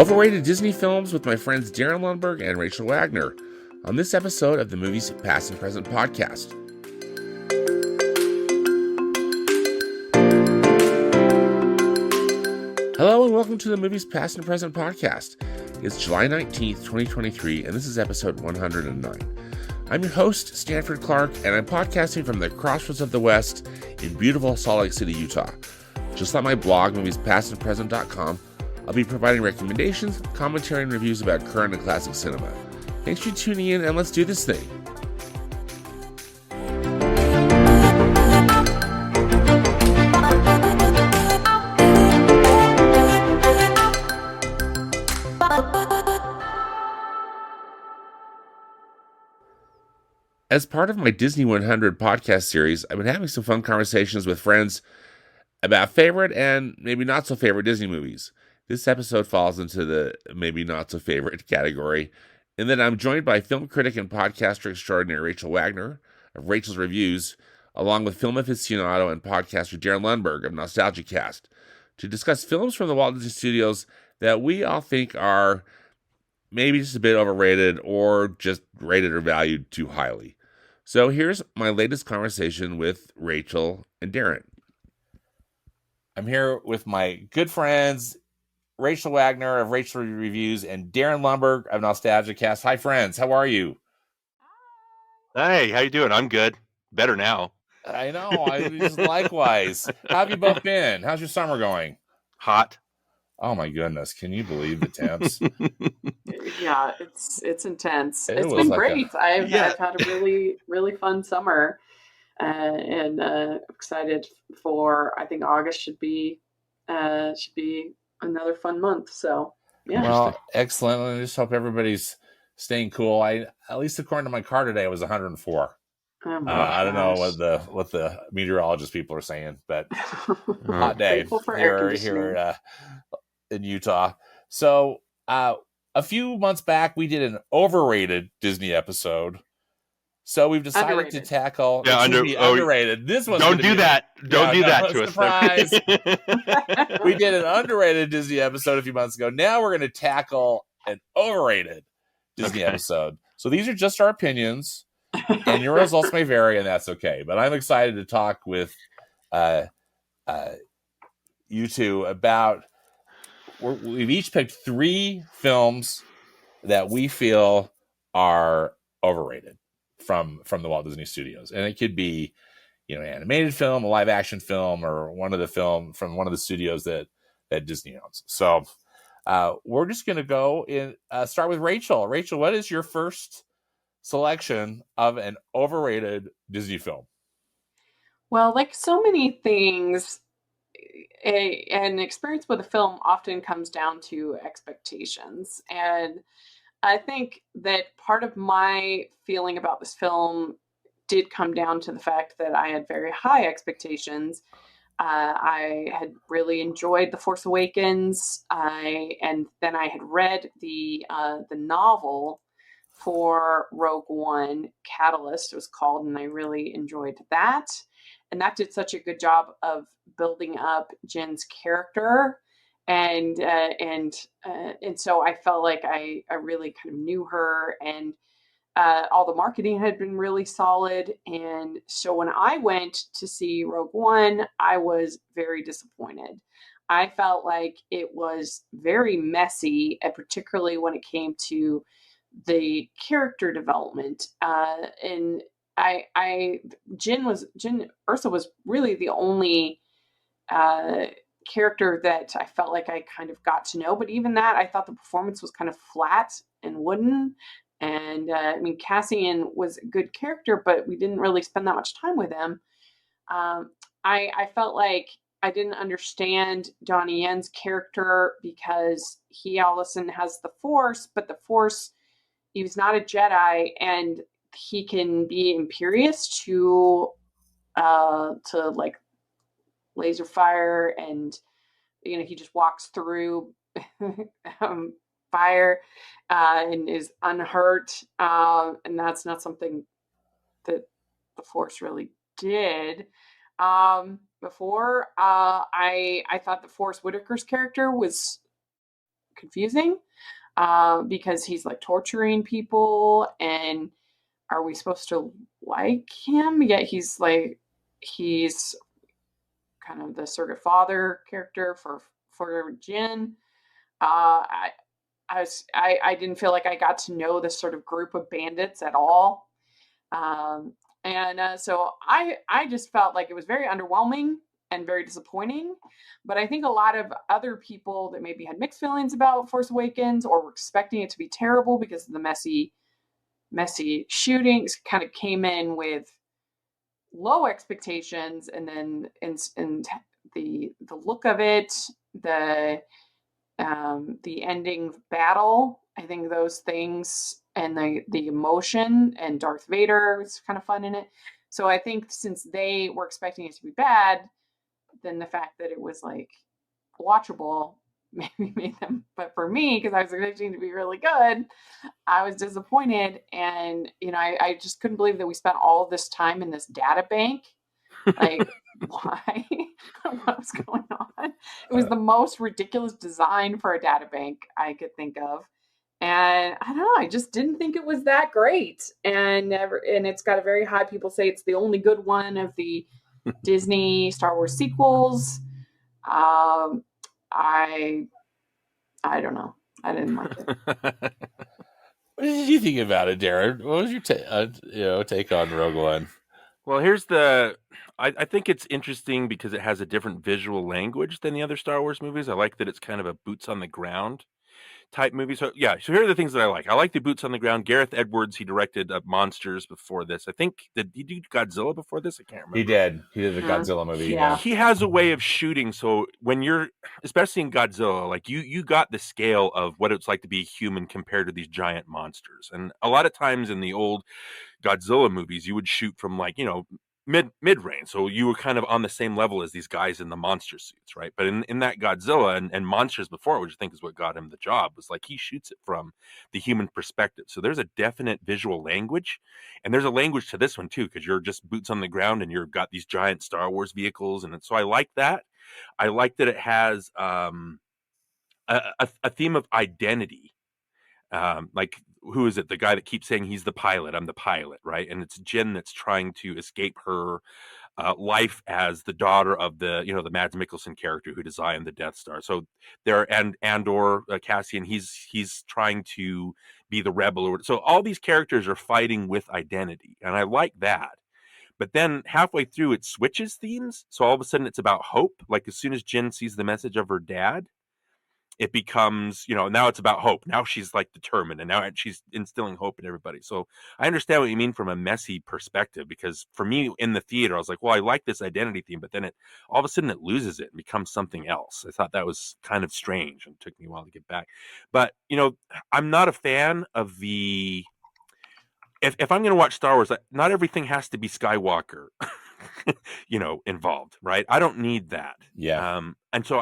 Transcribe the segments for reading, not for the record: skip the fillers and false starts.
Overrated Disney films with my friends Darin Lundberg and Rachel Wagner on this episode of the Movies Past and Present podcast. Hello and welcome to the Movies Past and Present podcast. It's July 19th, 2023, and this is episode 109. I'm your host, Stanford Clark, and I'm podcasting from the crossroads of the West in beautiful Salt Lake City, Utah. Just like my blog, moviespastandpresent.com, I'll be providing recommendations, commentary, and reviews about current and classic cinema. Thanks for tuning in, and let's do this thing. As part of my Disney100 podcast series, I've been having some fun conversations with friends about favorite and maybe not so favorite Disney movies. This episode falls into the maybe not so favorite category. And then I'm joined by film critic and podcaster extraordinaire Rachel Wagner of Rachel's Reviews, along with film aficionado and podcaster Darin Lundberg of NostalgiaCast, to discuss films from the Walt Disney Studios that we all think are maybe just a bit overrated or just rated or valued too highly. So here's my latest conversation with Rachel and Darin. I'm here with my good friends, Rachel Wagner of Rachel's Reviews and Darin Lundberg of NostalgiaCast. Hi, friends. How are you? Hey, how you doing? I'm good. Better now. I know. I just likewise. How have you both been? How's your summer going? Hot. Oh my goodness! Can you believe the temps? Yeah, it's intense. It It's was been like great. I've had a really fun summer, and excited for. I think August should be another fun month. So yeah. Well, excellent. I just hope everybody's staying cool. At least according to my car today, it was 104. I don't know what the meteorologist people are saying, but hot day here in Utah. So a few months back, we did an overrated Disney episode. So we've decided to tackle underrated. This one. Don't do that. Don't do that to us. We did an underrated Disney episode a few months ago. Now we're going to tackle an overrated Disney episode. So these are just our opinions, and your results may vary, and that's okay. But I'm excited to talk with you two about. We've each picked 3 films that we feel are overrated from the Walt Disney Studios, and it could be, an animated film, a live action film, or one of the film from one of the studios that Disney owns. So we're just going to go in. Start with Rachel. Rachel, what is your first selection of an overrated Disney film? Well, like so many things, an experience with a film often comes down to expectations. And I think that part of my feeling about this film did come down to the fact that I had very high expectations. I had really enjoyed The Force Awakens, and then I had read the novel for Rogue One, Catalyst it was called, and I really enjoyed that. And that did such a good job of building up Jen's character, and so I felt like I really kind of knew her, and all the marketing had been really solid. And so when I went to see Rogue One, I was very disappointed. I felt like it was very messy, and particularly when it came to the character development. And Ursa was really the only character that I felt like I kind of got to know. But even that, I thought the performance was kind of flat and wooden. And Cassian was a good character, but we didn't really spend that much time with him. I felt like I didn't understand Donnie Yen's character because he all of a sudden has the Force, but the Force, he was not a Jedi, and he can be imperious to like laser fire, and he just walks through fire and is unhurt, and that's not something that the Force really did before. I thought the Forrest Whitaker's character was confusing because he's like torturing people, and are we supposed to like him? Yet he's kind of the surrogate father character for Jin. I I didn't feel like I got to know this sort of group of bandits at all. So I just felt like it was very underwhelming and very disappointing. But I think a lot of other people that maybe had mixed feelings about Force Awakens or were expecting it to be terrible because of the messy shootings kind of came in with low expectations, and then and the look of it, the ending battle, I think those things, and the emotion, and Darth Vader was kind of fun in it. So I think since they were expecting it to be bad, then the fact that it was like watchable maybe made them. But for me, because I was expecting it to be really good, I was disappointed. And I just couldn't believe that we spent all this time in this data bank. Like, why? What was going on? It was the most ridiculous design for a data bank I could think of. And I don't know, I just didn't think it was that great. And it's got a very high, people say it's the only good one of the Disney Star Wars sequels. I don't know. I didn't like it. What did you think about it, Darin? What was your take on Rogue One? Well, I think it's interesting because it has a different visual language than the other Star Wars movies. I like that it's kind of a boots on the ground type movie. So yeah, so here are the things that I like. I like the boots on the ground. Gareth Edwards, he directed Monsters before this. I think, did he do Godzilla before this? I can't remember. He did. He did the Godzilla movie. Yeah. He has a way of shooting. So when you're, especially in Godzilla, like you got the scale of what it's like to be human compared to these giant monsters. And a lot of times in the old Godzilla movies, you would shoot from like, mid range. So you were kind of on the same level as these guys in the monster suits, right? But in that Godzilla and Monsters before, which I think is what got him the job, was like he shoots it from the human perspective. So there's a definite visual language, and there's a language to this one too, because you're just boots on the ground and you've got these giant Star Wars vehicles, and so I like that. I like that it has a theme of identity. Like, who is it? The guy that keeps saying he's the pilot. I'm the pilot, right? And it's Jin that's trying to escape her life as the daughter of the Mads Mikkelsen character who designed the Death Star. So there, and Andor Cassian, he's trying to be the rebel. So all these characters are fighting with identity, and I like that. But then halfway through, it switches themes. So all of a sudden, it's about hope. Like as soon as Jin sees the message of her dad, it becomes, now it's about hope. Now she's like determined, and now she's instilling hope in everybody. So I understand what you mean from a messy perspective, because for me in the theater, I was like, well, I like this identity theme, but then all of a sudden it loses it and becomes something else. I thought that was kind of strange, and it took me a while to get back. But, I'm not a fan of if I'm going to watch Star Wars, not everything has to be Skywalker, involved, right? I don't need that. Yeah. And so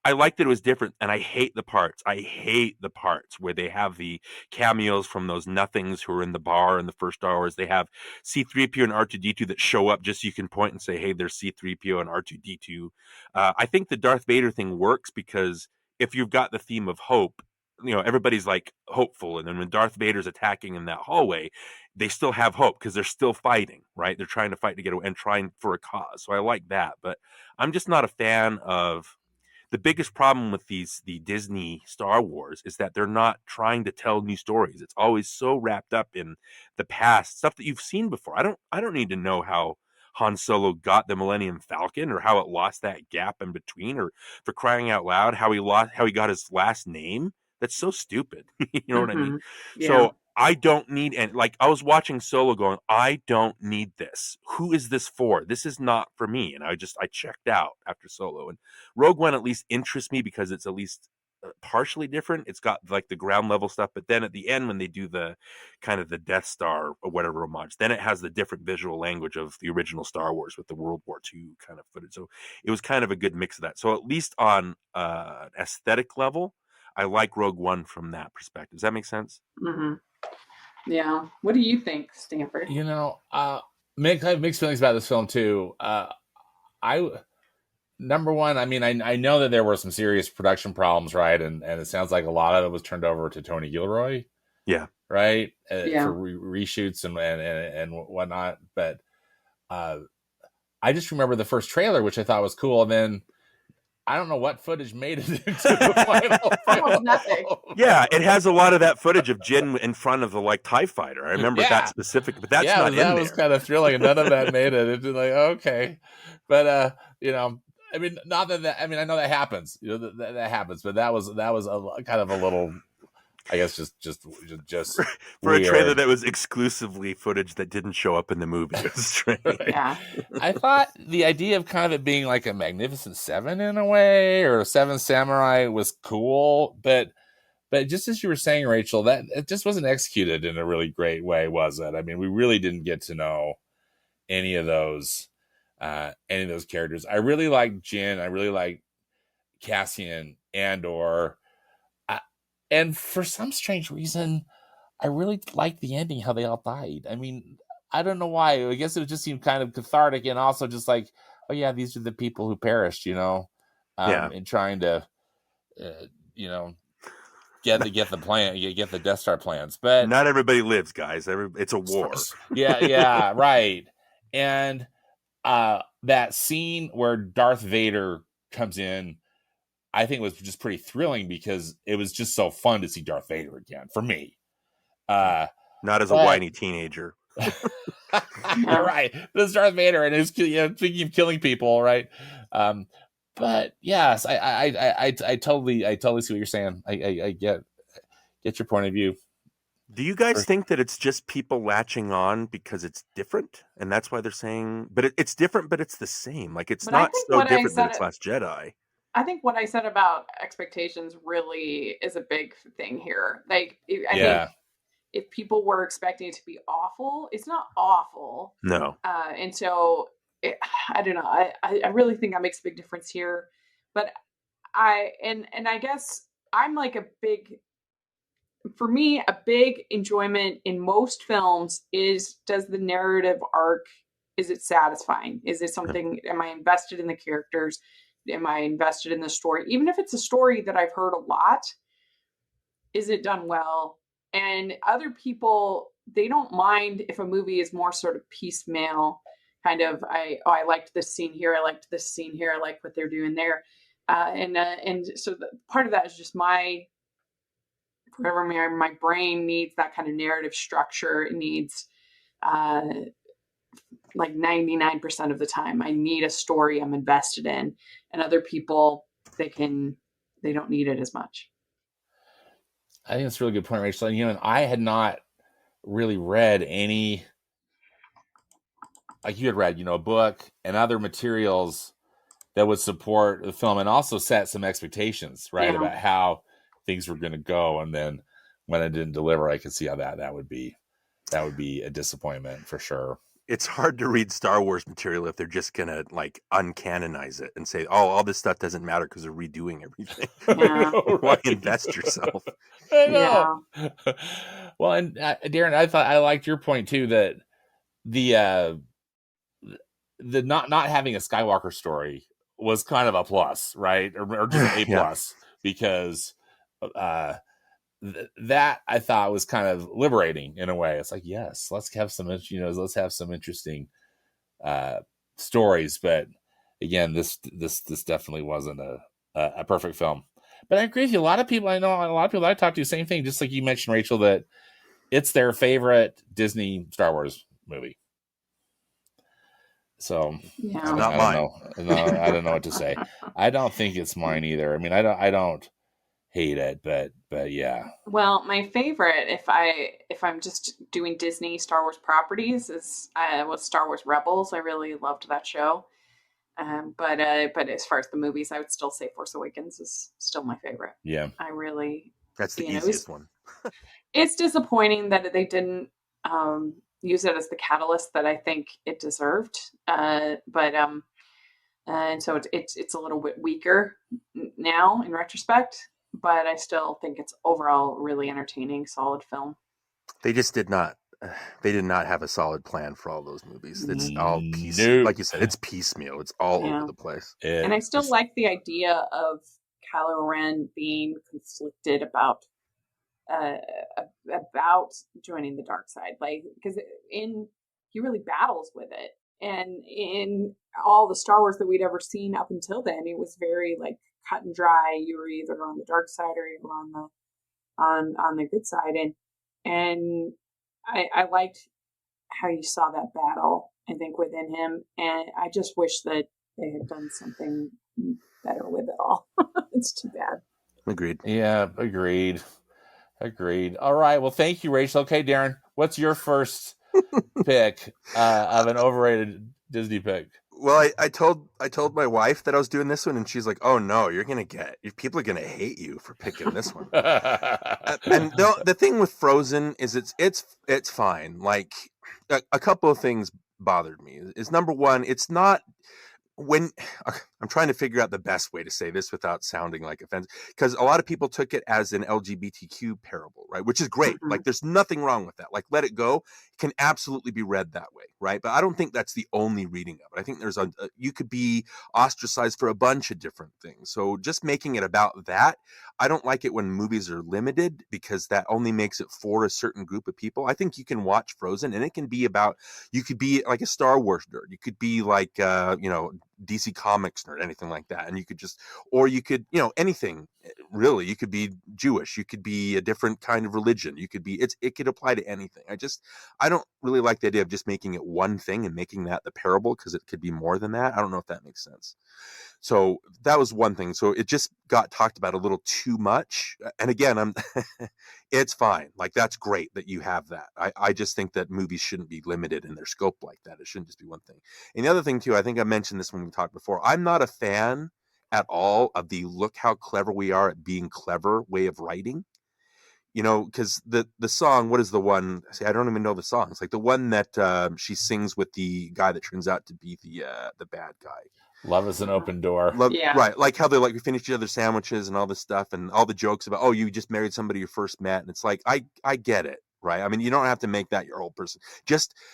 I like that it was different, and I hate the parts. I hate the parts where they have the cameos from those nothings who are in the bar in the first Star Wars. They have C-3PO and R2-D2 that show up just so you can point and say, hey, there's C-3PO and R2-D2. I think the Darth Vader thing works because if you've got the theme of hope, everybody's like hopeful. And then when Darth Vader's attacking in that hallway, they still have hope because they're still fighting, right? They're trying to fight to get away and trying for a cause. So I like that. But I'm just not a fan of the biggest problem with the Disney Star Wars is that they're not trying to tell new stories. It's always so wrapped up in the past, stuff that you've seen before. I don't need to know how Han Solo got the Millennium Falcon, or how it lost that gap in between, or for crying out loud, how he got his last name. That's so stupid. You know what I mean? Yeah. So I don't need, and like I was watching Solo going, I don't need this. Who is this for? This is not for me. And I checked out after Solo. And Rogue One at least interests me because it's at least partially different. It's got like the ground level stuff, but then at the end when they do the kind of the Death Star or whatever homage, then it has the different visual language of the original Star Wars with the World War II kind of footage. So it was kind of a good mix of that. So at least on aesthetic level, I like Rogue One from that perspective. Does that make sense? Mm-hmm. Yeah. What do you think, Stanford? I have mixed feelings about this film too. number one, I mean, I know that there were some serious production problems, right? And it sounds like a lot of it was turned over to Tony Gilroy, Yeah. right, Yeah. for reshoots and whatnot. But I just remember the first trailer, which I thought was cool, and then I don't know what footage made it into the final Almost nothing. film. Yeah, it has a lot of that footage of Jin in front of the like TIE fighter. I remember that specific, but that's not in that there. was kind of thrilling, and none of that made it. It's like, okay, but you know, I mean, not that I mean, I know that happens, you know, that happens, but that was a kind of a little, I guess, just For a trailer weird. that was exclusively footage that didn't show up in the movie. It was strange. Right. Yeah. I thought the idea of kind of it being like a Magnificent Seven in a way, or a Seven Samurai, was cool, but just as you were saying, Rachel, that it just wasn't executed in a really great way, was it? I mean, we really didn't get to know any of those characters. I really like Jin. I really like Cassian, and for some strange reason, I really liked the ending, how they all died. I mean, I don't know why. I guess it just seemed kind of cathartic, and also just like, oh yeah, these are the people who perished, you know, in trying to, you know, get the plan, get the Death Star plans. But not everybody lives, guys. It's a war. Yeah, right. And that scene where Darth Vader comes in, I think was just pretty thrilling because it was just so fun to see Darth Vader again for me. Not as a whiny teenager. You're right. This is Darth Vader, and he's thinking of killing people, right? But yes, I totally see what you're saying. I get your point of view. Do you guys think that it's just people latching on because it's different, and that's why they're saying? But it's different, but it's the same. Like it's not so different than it's Last Jedi. I think what I said about expectations really is a big thing here. Like, I think if people were expecting it to be awful, it's not awful. No. And so I don't know. I really think that makes a big difference here. But I guess I'm like for me, a big enjoyment in most films is, does the narrative arc, is it satisfying? Is it something, am I invested in the characters? Am I invested in the story? Even if it's a story that I've heard a lot, is it done well? And other people, they don't mind if a movie is more sort of piecemeal, kind of, I liked this scene here, I liked this scene here, I like what they're doing there. And so part of that is just whatever my brain needs, that kind of narrative structure. It needs like 99% of the time, I need a story I'm invested in, and other people, they don't need it as much. I think that's a really good point, Rachel. And, and I had not really read any, like you had read, a book and other materials that would support the film and also set some expectations, right, about how things were going to go. And then when it didn't deliver, I could see how that would be a disappointment for sure. It's hard to read Star Wars material if they're just going to like uncanonize it and say, oh, all this stuff doesn't matter because they're redoing everything. Yeah. Why invest yourself? I know. Yeah. Well, and Darin, I liked your point too, that the not having a Skywalker story was kind of a plus, right? Or just an A plus, because that I thought was kind of liberating in a way. It's like, yes, let's have some interesting stories. But again, this definitely wasn't a perfect film. But I agree with you. A lot of people I talk to, same thing. Just like you mentioned, Rachel, that it's their favorite Disney Star Wars movie. So yeah. I don't know. No, I don't know what to say. I don't think it's mine either. I mean, I don't hate it, but yeah. Well, my favorite, if I'm just doing Disney Star Wars properties, was Star Wars Rebels. I really loved that show. But as far as the movies, I would still say Force Awakens is still my favorite. Yeah, that's the easiest one. It's disappointing that they didn't use it as the catalyst that I think it deserved. And so it's a little bit weaker now in retrospect, but I still think it's overall really entertaining, solid film. They just did not they did not have a solid plan for all those movies. It's all Nope. like you said, it's piecemeal. It's all Yeah. over the place. And I still like the idea of Kylo Ren being conflicted about joining the dark side, like, because he really battles with it, and in all the Star Wars that we'd ever seen up until then, it was very like cut and dry. You were either on the dark side or you were on the good side, and I liked how you saw that battle, I think, within him, and I just wish that they had done something better with it all. It's too bad. Agreed. Yeah, agreed. All right. Well, thank you, Rachel. Okay, Darin, what's your first pick of an overrated Disney pick? Well, I told my wife that I was doing this one, and she's like, "Oh no, people are gonna hate you for picking this one." And the thing with Frozen is it's fine. Like a couple of things bothered me. Is number one, it's not when I'm trying to figure out the best way to say this without sounding like offensive, because a lot of people took it as an LGBTQ parable, right? Which is great. Mhm. Like, there's nothing wrong with that. Like, Let It Go can absolutely be read that way, right? But I don't think that's the only reading of it. I think there's you could be ostracized for a bunch of different things. So just making it about that, I don't like it when movies are limited, because that only makes it for a certain group of people. I think you can watch Frozen and it can be about, you could be like a Star Wars nerd. You could be like, DC Comics nerd, anything like that. And you could or you could, anything really. You could be Jewish. You could be a different kind of religion. You could be, it could apply to anything. I don't really like the idea of just making it one thing and making that the parable, because it could be more than that. I don't know if that makes sense. So that was one thing. So it just got talked about a little too much. And again, it's fine. Like, that's great that you have that. I just think that movies shouldn't be limited in their scope like that. It shouldn't just be one thing. And the other thing too, I think I mentioned this when we talked before, I'm not a fan at all of the look how clever we are at being clever way of writing. Because the song, what is the one? See, I don't even know the song. It's like the one that she sings with the guy that turns out to be the bad guy. Love is an open door. Yeah. Right. Like how they we finish each other's sandwiches and all this stuff, and all the jokes about, oh, you just married somebody you first met. And it's like, I get it. Right. I mean, you don't have to make that your whole person.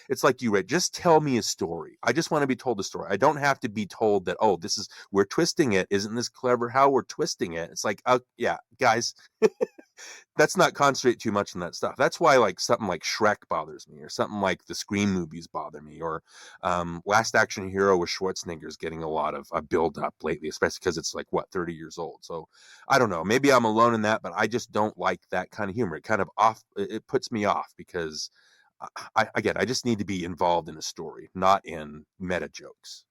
It's like you read, just tell me a story. I just want to be told a story. I don't have to be told that, oh, we're twisting it. Isn't this clever how we're twisting it? It's like, oh, yeah, guys, let's not concentrate too much on that stuff. That's why like something like Shrek bothers me, or something like the Scream movies bother me, or Last Action Hero with Schwarzenegger's getting a lot of a build up lately, especially because it's like 30 years old. So I don't know, maybe I'm alone in that, but I just don't like that kind of humor. It kind of it puts me off, because I just need to be involved in a story, not in meta jokes.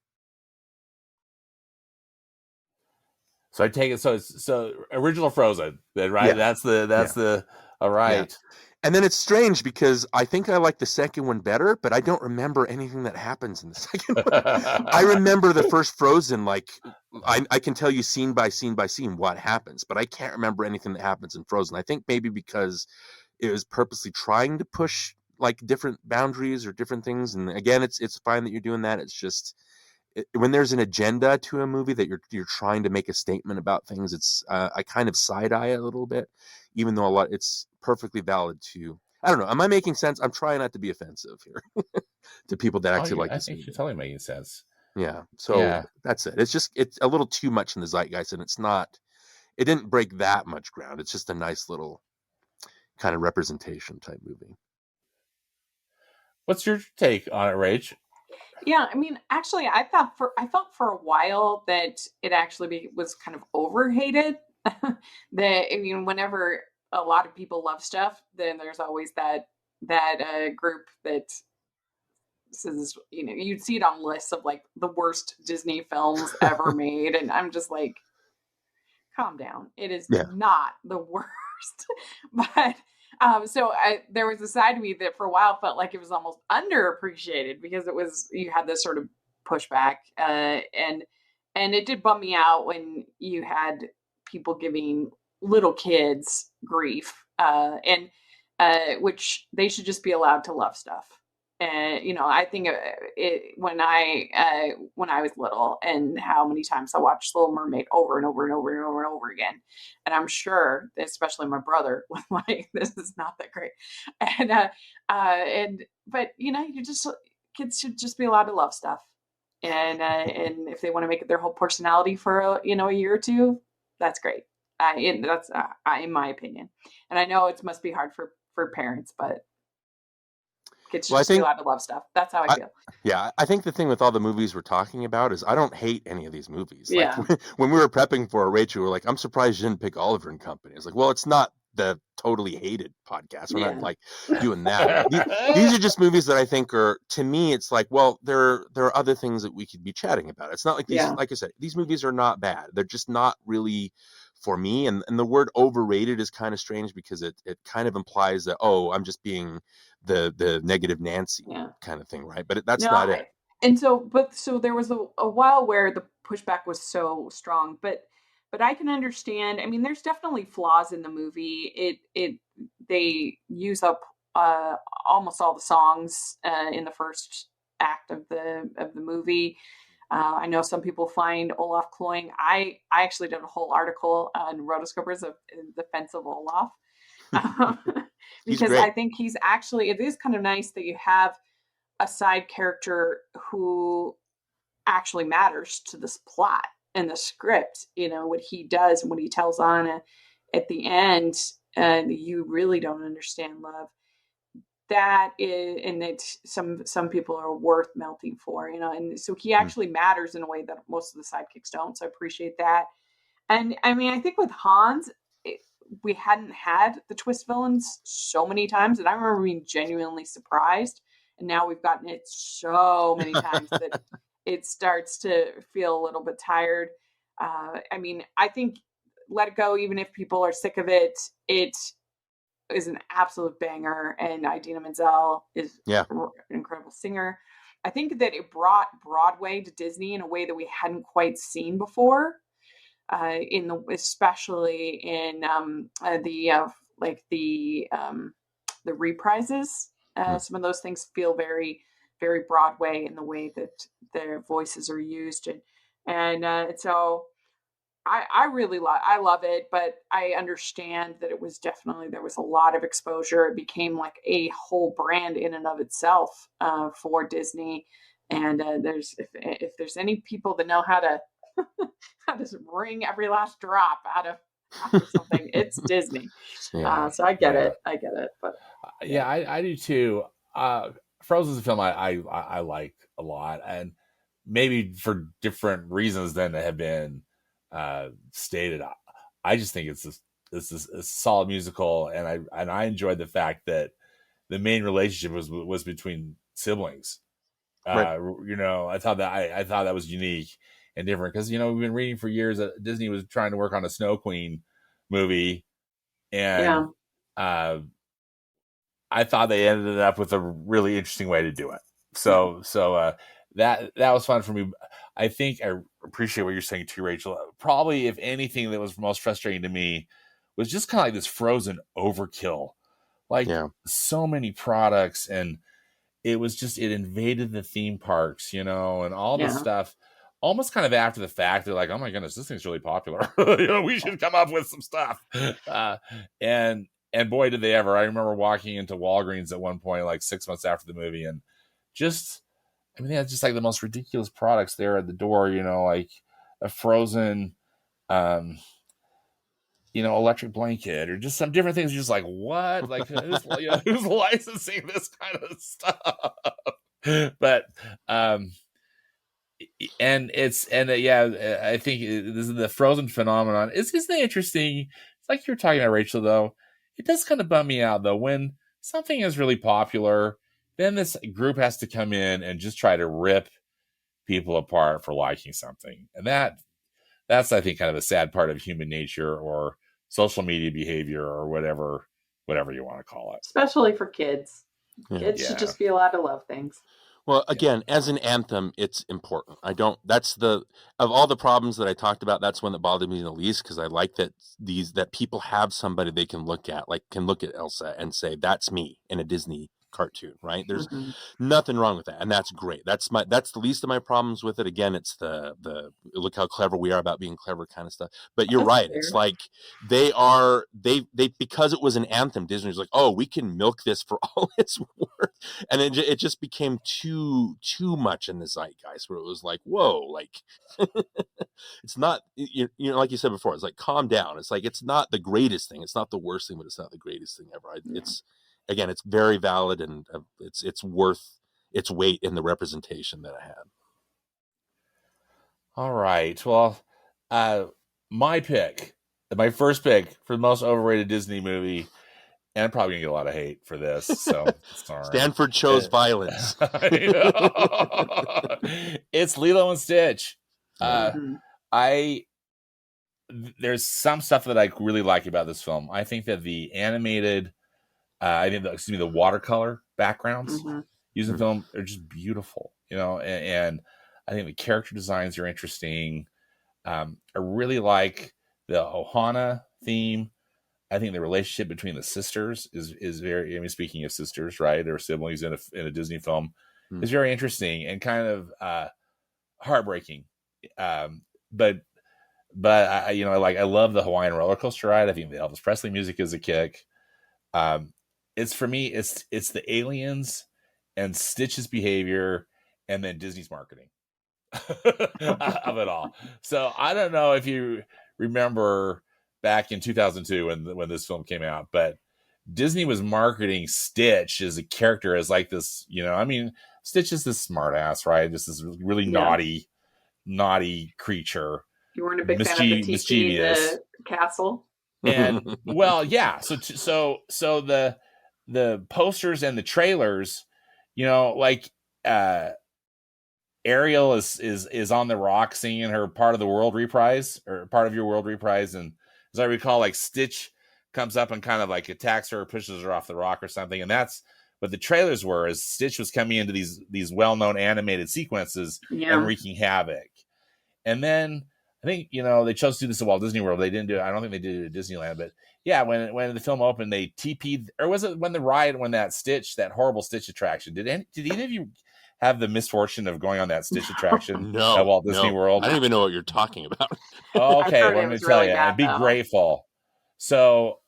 So I take it. So original Frozen, then, right? Yeah. That's the. All right. Yeah. And then it's strange, because I think I like the second one better, but I don't remember anything that happens in the second one. I remember the first Frozen, like I can tell you scene by scene by scene what happens, but I can't remember anything that happens in Frozen. I think maybe because it was purposely trying to push like different boundaries or different things. And again, it's fine that you're doing that. It's just, when there's an agenda to a movie that you're trying to make a statement about things, it's I kind of side eye it a little bit, even though it's perfectly valid to. I don't know. Am I making sense? I'm trying not to be offensive here to people that actually like I this think movie. you're totally making sense. Yeah. So that's it. It's a little too much in the zeitgeist, and it didn't break that much ground. It's just a nice little kind of representation type movie. What's your take on it, Rach? Yeah, I mean, actually, I felt for a while that it actually was kind of overhated. Whenever a lot of people love stuff, then there's always that group that says, you'd see it on lists of like the worst Disney films ever made, and I'm just like, calm down. It is not the worst, but. There was a side of me that for a while felt like it was almost underappreciated, because you had this sort of pushback, and it did bum me out when you had people giving little kids grief, and which they should just be allowed to love stuff. And I think when I was little, and how many times I watched Little Mermaid over and over and over and over and over again, and I'm sure, especially my brother, was like, "This is not that great," and but you just kids should just be allowed to love stuff, and if they want to make it their whole personality for a year or two, that's great. That's in my opinion, and I know it must be hard for parents, but kids should just be allowed to love stuff. That's how I feel. I think the thing with all the movies we're talking about is I don't hate any of these movies. Yeah. Like when we were prepping for Rachel, we were like, I'm surprised you didn't pick Oliver and Company. It's like, well, it's not the totally hated podcast. We're not like doing that. These are just movies that I think are, to me, it's like, well, there are other things that we could be chatting about. It's not like these, like I said, these movies are not bad. They're just not really for me. And the word overrated is kind of strange because it kind of implies that, oh, I'm just being the negative Nancy kind of thing, right? But that's not it. And so there was a while where the pushback was so strong, but I can understand. I mean, there's definitely flaws in the movie. They use up almost all the songs in the first act of the movie. I know some people find Olaf cloying. I actually did a whole article on Rotoscopers in defense of Olaf. Because I think it is kind of nice that you have a side character who actually matters to this plot and the script, what he does and what he tells Anna at the end, and you really don't understand love. That is, and it's some people are worth melting for, and so he actually matters in a way that most of the sidekicks don't. So I appreciate that. And I mean, I think with Hans, we hadn't had the twist villains so many times, and I remember being genuinely surprised. And now we've gotten it so many times that it starts to feel a little bit tired. I mean, I think Let It Go, even if people are sick of it, it is an absolute banger, and Idina Menzel is an incredible singer. I think that it brought Broadway to Disney in a way that we hadn't quite seen before. Especially in the reprises. Some of those things feel very, very Broadway in the way that their voices are used, and so I really love it, but I understand that there was a lot of exposure. It became like a whole brand in and of itself for Disney, and if there's any people that know how to wring every last drop out of something, it's Disney. So I get it, but I do too. Frozen's a film I like a lot, and maybe for different reasons than have been stated. I just think it's a solid musical, and I enjoyed the fact that the main relationship was between siblings. Right. I thought that was unique and different, because we've been reading for years that Disney was trying to work on a Snow Queen movie, and I thought they ended up with a really interesting way to do it. So that was fun for me. I think I appreciate what you're saying too, Rachel. Probably, if anything, that was most frustrating to me was just kind of like this Frozen overkill, like so many products, and it invaded the theme parks, and all this stuff. Almost kind of after the fact, they're like, "Oh my goodness, this thing's really popular. We should come up with some stuff." And boy, did they ever! I remember walking into Walgreens at one point, like 6 months after the movie, and they had just like the most ridiculous products there at the door. Like a Frozen, electric blanket, or just some different things. You're just like, what? Like, who's licensing this kind of stuff? But I think this is the Frozen phenomenon. Isn't it interesting? It's like you're talking about, Rachel, though. It does kind of bum me out, though, when something is really popular, then this group has to come in and just try to rip people apart for liking something. And that's, I think, kind of a sad part of human nature or social media behavior or whatever you want to call it. Especially for kids. Kids should just be allowed to love things. Well, again, as an anthem, it's important. Of all the problems that I talked about, that's one that bothered me the least, because I like that people have somebody they can look at, like can look at Elsa and say, that's me in a Disney cartoon, right? There's Mm-hmm. nothing wrong with that, and that's great. That's the least of my problems with it. Again, it's the look how clever we are about being clever kind of stuff. But you're That's right. fair. It's like they because it was an anthem. Disney was like, oh, we can milk this for all it's worth, and it just became too much in the zeitgeist where it was like, whoa, like it's not, you know, like you said before, it's like, calm down. It's like, it's not the greatest thing. It's not the worst thing, but it's not the greatest thing ever. It's, again, it's very valid, and it's worth its weight in the representation that it had. All right. Well, my first pick for the most overrated Disney movie, and I'm probably gonna get a lot of hate for this, so sorry. Stanford chose violence. It's Lilo and Stitch. Mm-hmm. There's some stuff that I really like about this film. I think that the animated, the watercolor backgrounds Mm-hmm. used in film are just beautiful, you know, and I think the character designs are interesting. I really like the Ohana theme. I think the relationship between the sisters is very, I mean, speaking of sisters, right, or siblings in a Disney film, is very interesting and kind of heartbreaking. But I love the Hawaiian roller coaster ride. I think the Elvis Presley music is a kick. It's for me, it's the aliens and Stitch's behavior, and then Disney's marketing of it all. So I don't know if you remember back in 2002 when this film came out, but Disney was marketing Stitch as a character as like this, you know, I mean, Stitch is this smart ass, right? Just this really naughty creature. You weren't a big fan of the teaching the castle. And well, yeah. So the posters and the trailers, you know, like Ariel is on the rock singing her part of the world reprise, or part of your world reprise, and as I recall, like Stitch comes up and kind of like attacks her or pushes her off the rock or something, and that's what the trailers were, as Stitch was coming into these well-known animated sequences and wreaking havoc. And then I think, you know, they chose to do this at Walt Disney World. They didn't do it. I don't think they did it at Disneyland, but yeah, when the film opened, they TP'd, or was it when that horrible Stitch attraction? Did either of you have the misfortune of going on that Stitch attraction at Walt Disney World? I don't even know what you're talking about. Okay, let me tell you, and be grateful. So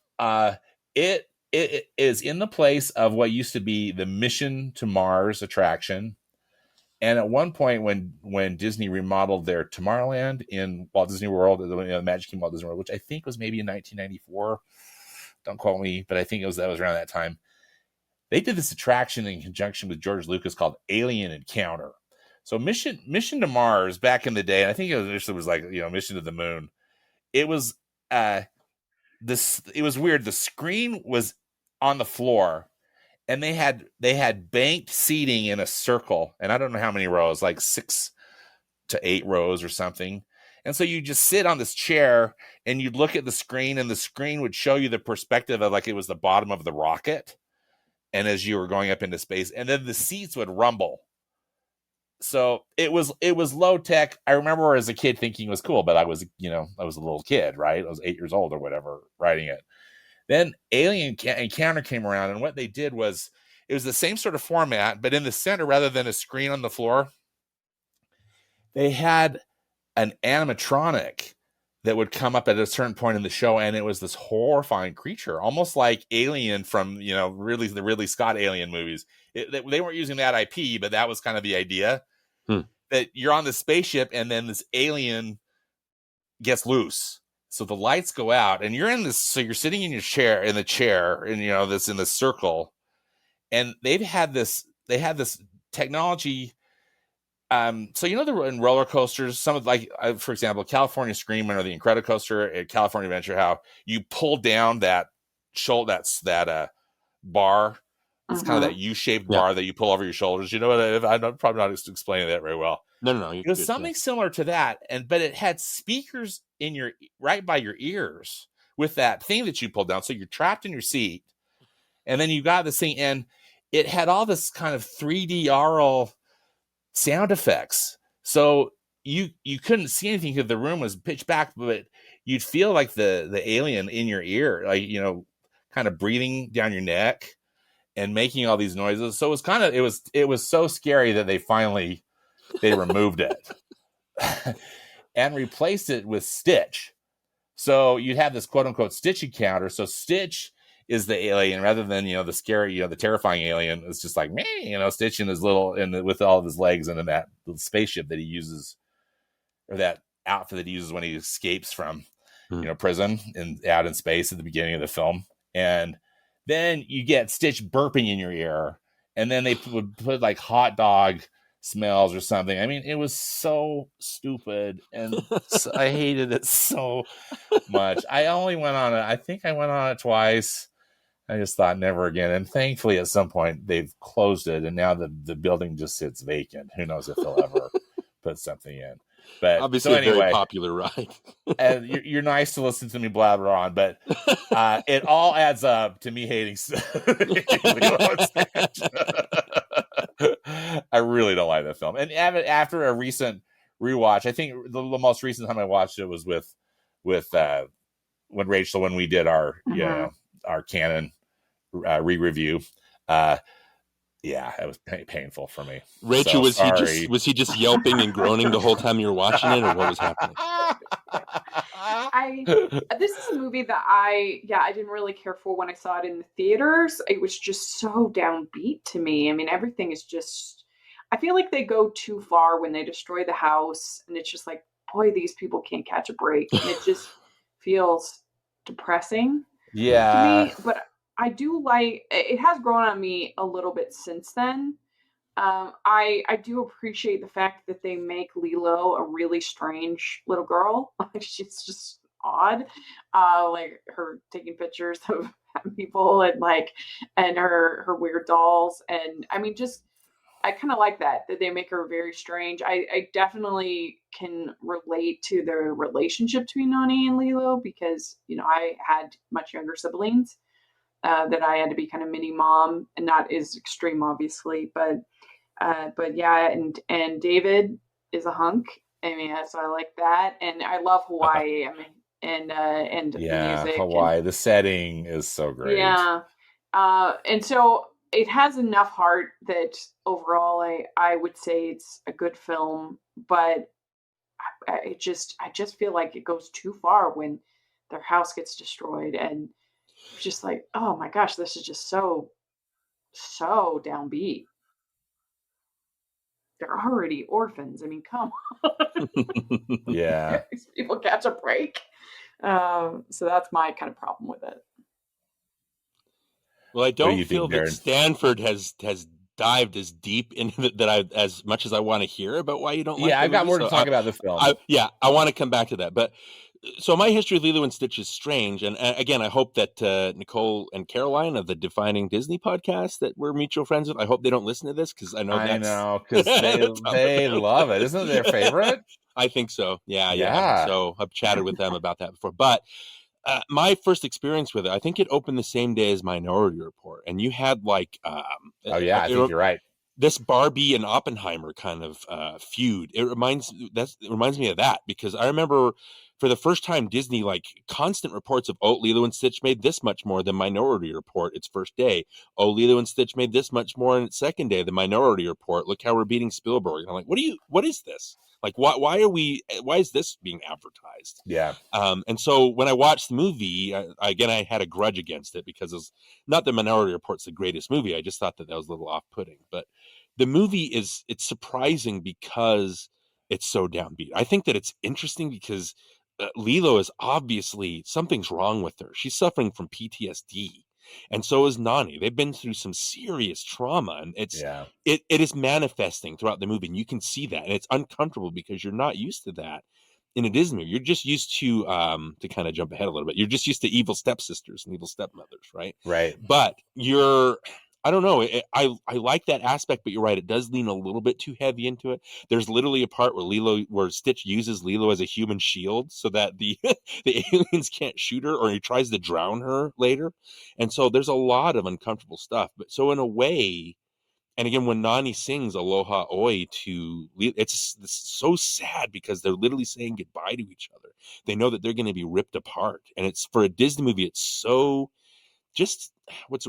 it is in the place of what used to be the Mission to Mars attraction. And at one point, when Disney remodeled their Tomorrowland in Walt Disney World, the Magic Kingdom Walt Disney World, which I think was maybe in 1994, don't quote me, but I think that was around that time. They did this attraction in conjunction with George Lucas called Alien Encounter. So Mission to Mars back in the day, and I think it was like, you know, Mission to the Moon. It was it was weird. The screen was on the floor, and they had banked seating in a circle, and I don't know how many rows, like 6 to 8 rows or something. And so you just sit on this chair and you'd look at the screen, and the screen would show you the perspective of like it was the bottom of the rocket, and as you were going up into space, and then the seats would rumble. So it was low tech. I remember as a kid thinking it was cool, but I was a little kid, right? I was 8 years old or whatever riding it. Then Alien Encounter came around, and what they did was, it was the same sort of format, but in the center, rather than a screen on the floor, they had an animatronic that would come up at a certain point in the show, and it was this horrifying creature, almost like Alien from, you know, really the Ridley Scott Alien movies. They weren't using that IP, but that was kind of the idea, that you're on the spaceship, and then this alien gets loose. So the lights go out, and you're in this. So you're sitting in the chair, and you know this in this circle, and they had this technology. So you know, in roller coasters, some of, like, for example, California Screamin' or the Incredicoaster at California Adventure, how you pull down that bar. It's kind of that U-shaped bar that you pull over your shoulders. You know what? I'm probably not explaining that very well. No. It was something similar to that, but it had speakers in right by your ears with that thing that you pulled down. So you're trapped in your seat, and then you got this thing, and it had all this kind of 3D aural sound effects. So you couldn't see anything because the room was pitch black, but you'd feel like the alien in your ear, like, you know, kind of breathing down your neck. and making all these noises. So it was so scary that they removed it and replaced it with Stitch. So you'd have this quote unquote Stitch encounter. So Stitch is the alien rather than, the scary, the terrifying alien. It's just like, me, Stitch in his with all of his legs and in that little spaceship that he uses, or that outfit that he uses when he escapes from, prison and out in space at the beginning of the film. And then you get Stitch burping in your ear, and then they would put like hot dog smells or something. I mean, it was so stupid, and I hated it so much. I think I went on it twice. I just thought never again. And thankfully, at some point, they've closed it, and now the building just sits vacant. Who knows if they'll ever put something in. But obviously, so anyway, a very popular ride. And you're nice to listen to me blabber on, but it all adds up to me hating Lilo and Stitch. I really don't like that film. And after a recent rewatch, I think the most recent time I watched it was with when we did our our canon re-review. Yeah, it was painful for me. Rachel, was he just yelping and groaning the whole time you were watching it, or what was happening? This is a movie that I didn't really care for when I saw it in the theaters. It was just so downbeat to me. I mean, everything is just, I feel like they go too far when they destroy the house, and it's just like, boy, these people can't catch a break. And it just feels depressing to me. But I do like, it has grown on me a little bit since then. I do appreciate the fact that they make Lilo a really strange little girl. She's just odd. Like her taking pictures of people and her weird dolls. And I mean, I kind of like that they make her very strange. I definitely can relate to the relationship between Nani and Lilo because, I had much younger siblings. That I had to be kind of mini mom, and not as extreme, obviously, but yeah, and David is a hunk. I mean, so I like that, and I love Hawaii. I mean, and the music, Hawaii. The setting is so great. Yeah, and so it has enough heart that overall, I would say it's a good film, but I just feel like it goes too far when their house gets destroyed and. Just like, oh my gosh, this is just so downbeat. They're already orphans. I mean, come on. Yeah. These people catch a break. So that's my kind of problem with it. Well, I don't feel that Stanford has dived as deep into that as much as I want to hear about why you don't like it. Yeah, I've got more to talk about the film. I want to come back to that. But so my history of Lilo and Stitch is strange. And again, I hope that Nicole and Caroline of the Defining Disney podcast that we're mutual friends with, I hope they don't listen to this because I know because they love it. Isn't it their favorite? I think so. Yeah. So I've chatted with them about that before. But my first experience with it, I think it opened the same day as Minority Report. And you had I think you're right. This Barbie and Oppenheimer kind of feud. It reminds me of that because I remember for the first time Disney constant reports of Lilo and Stitch made this much more than Minority Report its first day. Lilo and Stitch made this much more in its second day than Minority Report. Look how we're beating Spielberg. And I'm like, what is this? Why is this being advertised? Yeah. And so when I watched the movie, I had a grudge against it because it's not that Minority Report's the greatest movie. I just thought that was a little off-putting. But the movie it's surprising because it's so downbeat. I think that it's interesting because Lilo is obviously something's wrong with her. She's suffering from PTSD. And so is Nani. They've been through some serious trauma, and it is manifesting throughout the movie, and you can see that, and it's uncomfortable because you're not used to that in a Disney movie. You're just used to kind of jump ahead a little bit. You're just used to evil stepsisters and evil stepmothers, right? Right. But I don't know. I like that aspect, but you're right. It does lean a little bit too heavy into it. There's literally a part where Stitch uses Lilo as a human shield so that the aliens can't shoot her, or he tries to drown her later. And so there's a lot of uncomfortable stuff. But so in a way, and again, when Nani sings Aloha Oi to Lilo, it's so sad because they're literally saying goodbye to each other. They know that they're going to be ripped apart. And it's for a Disney movie, it's so just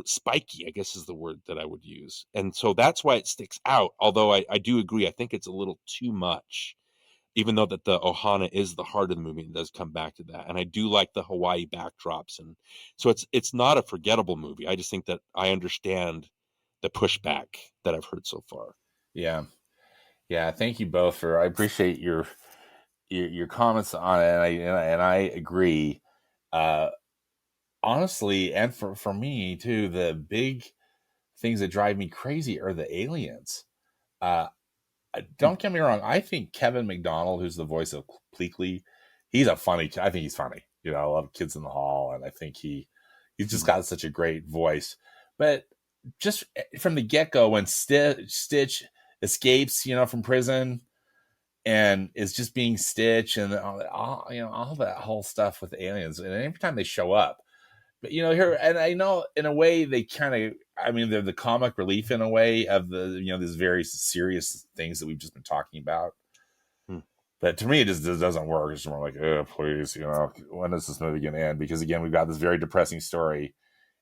spiky, I guess is the word that I would use. And so that's why it sticks out. Although I do agree, I think it's a little too much, even though that the Ohana is the heart of the movie. It does come back to that. And I do like the Hawaii backdrops. And so it's not a forgettable movie. I just think that I understand the pushback that I've heard so far. Yeah. Yeah. Thank you both I appreciate your comments on it. And I agree. Honestly, and for me too, the big things that drive me crazy are the aliens. Don't get me wrong. I think Kevin McDonald, who's the voice of Pleakley, I think he's funny. You know, I love Kids in the Hall, and I think he's just got such a great voice. But just from the get-go, when Stitch escapes, from prison and is just being Stitch, and all that whole stuff with aliens, and every time they show up, but here, and I know in a way they kind of, they're the comic relief in a way of the these very serious things that we've just been talking about. But to me, it just doesn't work. It's more like, oh, please, when is this movie gonna end? Because again, we've got this very depressing story,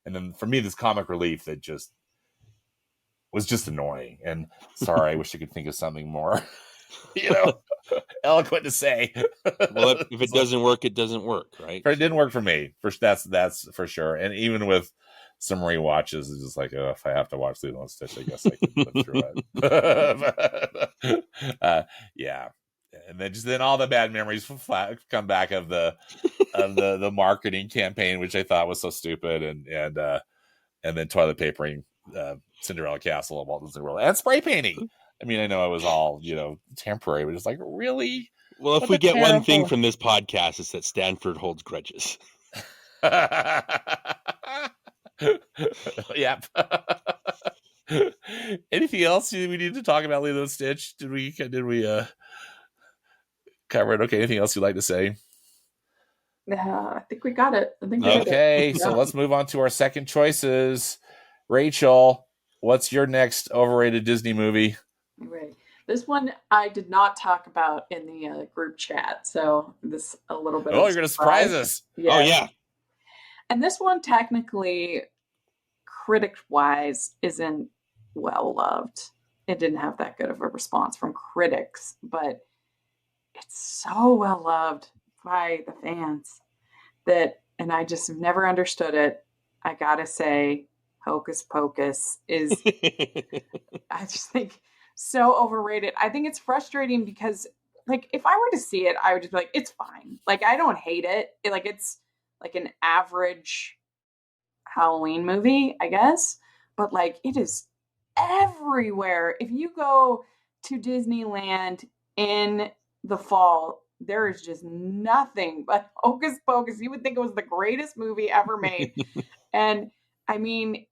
and then for me, this comic relief that just was just annoying. And sorry, I wish I could think of something more eloquent to say. Well, if it doesn't work, it doesn't work, right? But it didn't work for me. That's for sure. And even with some rewatches, it's just like, oh, if I have to watch Lilo and Stitch, I guess I can live through it. Yeah. And then all the bad memories come back of the marketing campaign, which I thought was so stupid, and then toilet papering Cinderella Castle of Walt Disney World and spray painting. I mean, I know it was all temporary, but it's like, really. Well, if we get one thing from this podcast, it's that Stanford holds grudges. Yep. Anything else we need to talk about Lilo and Stitch? Did we cover it? Okay. Anything else you'd like to say? I think we got it. Okay, so let's move on to our second choices. Rachel, what's your next overrated Disney movie? Right. This one I did not talk about in the group chat, so this a little bit. Oh, you're going to surprise us. Yeah. Oh, yeah. And this one, technically, critic-wise, isn't well-loved. It didn't have that good of a response from critics, but it's so well-loved by the fans and I just never understood it. I gotta say, Hocus Pocus is, I just think, so overrated. I think it's frustrating because, if I were to see it, I would just be like, it's fine. I don't hate it. It's like an average Halloween movie, I guess. But it is everywhere. If you go to Disneyland in the fall, there is just nothing but Hocus Pocus. You would think it was the greatest movie ever made. And I mean,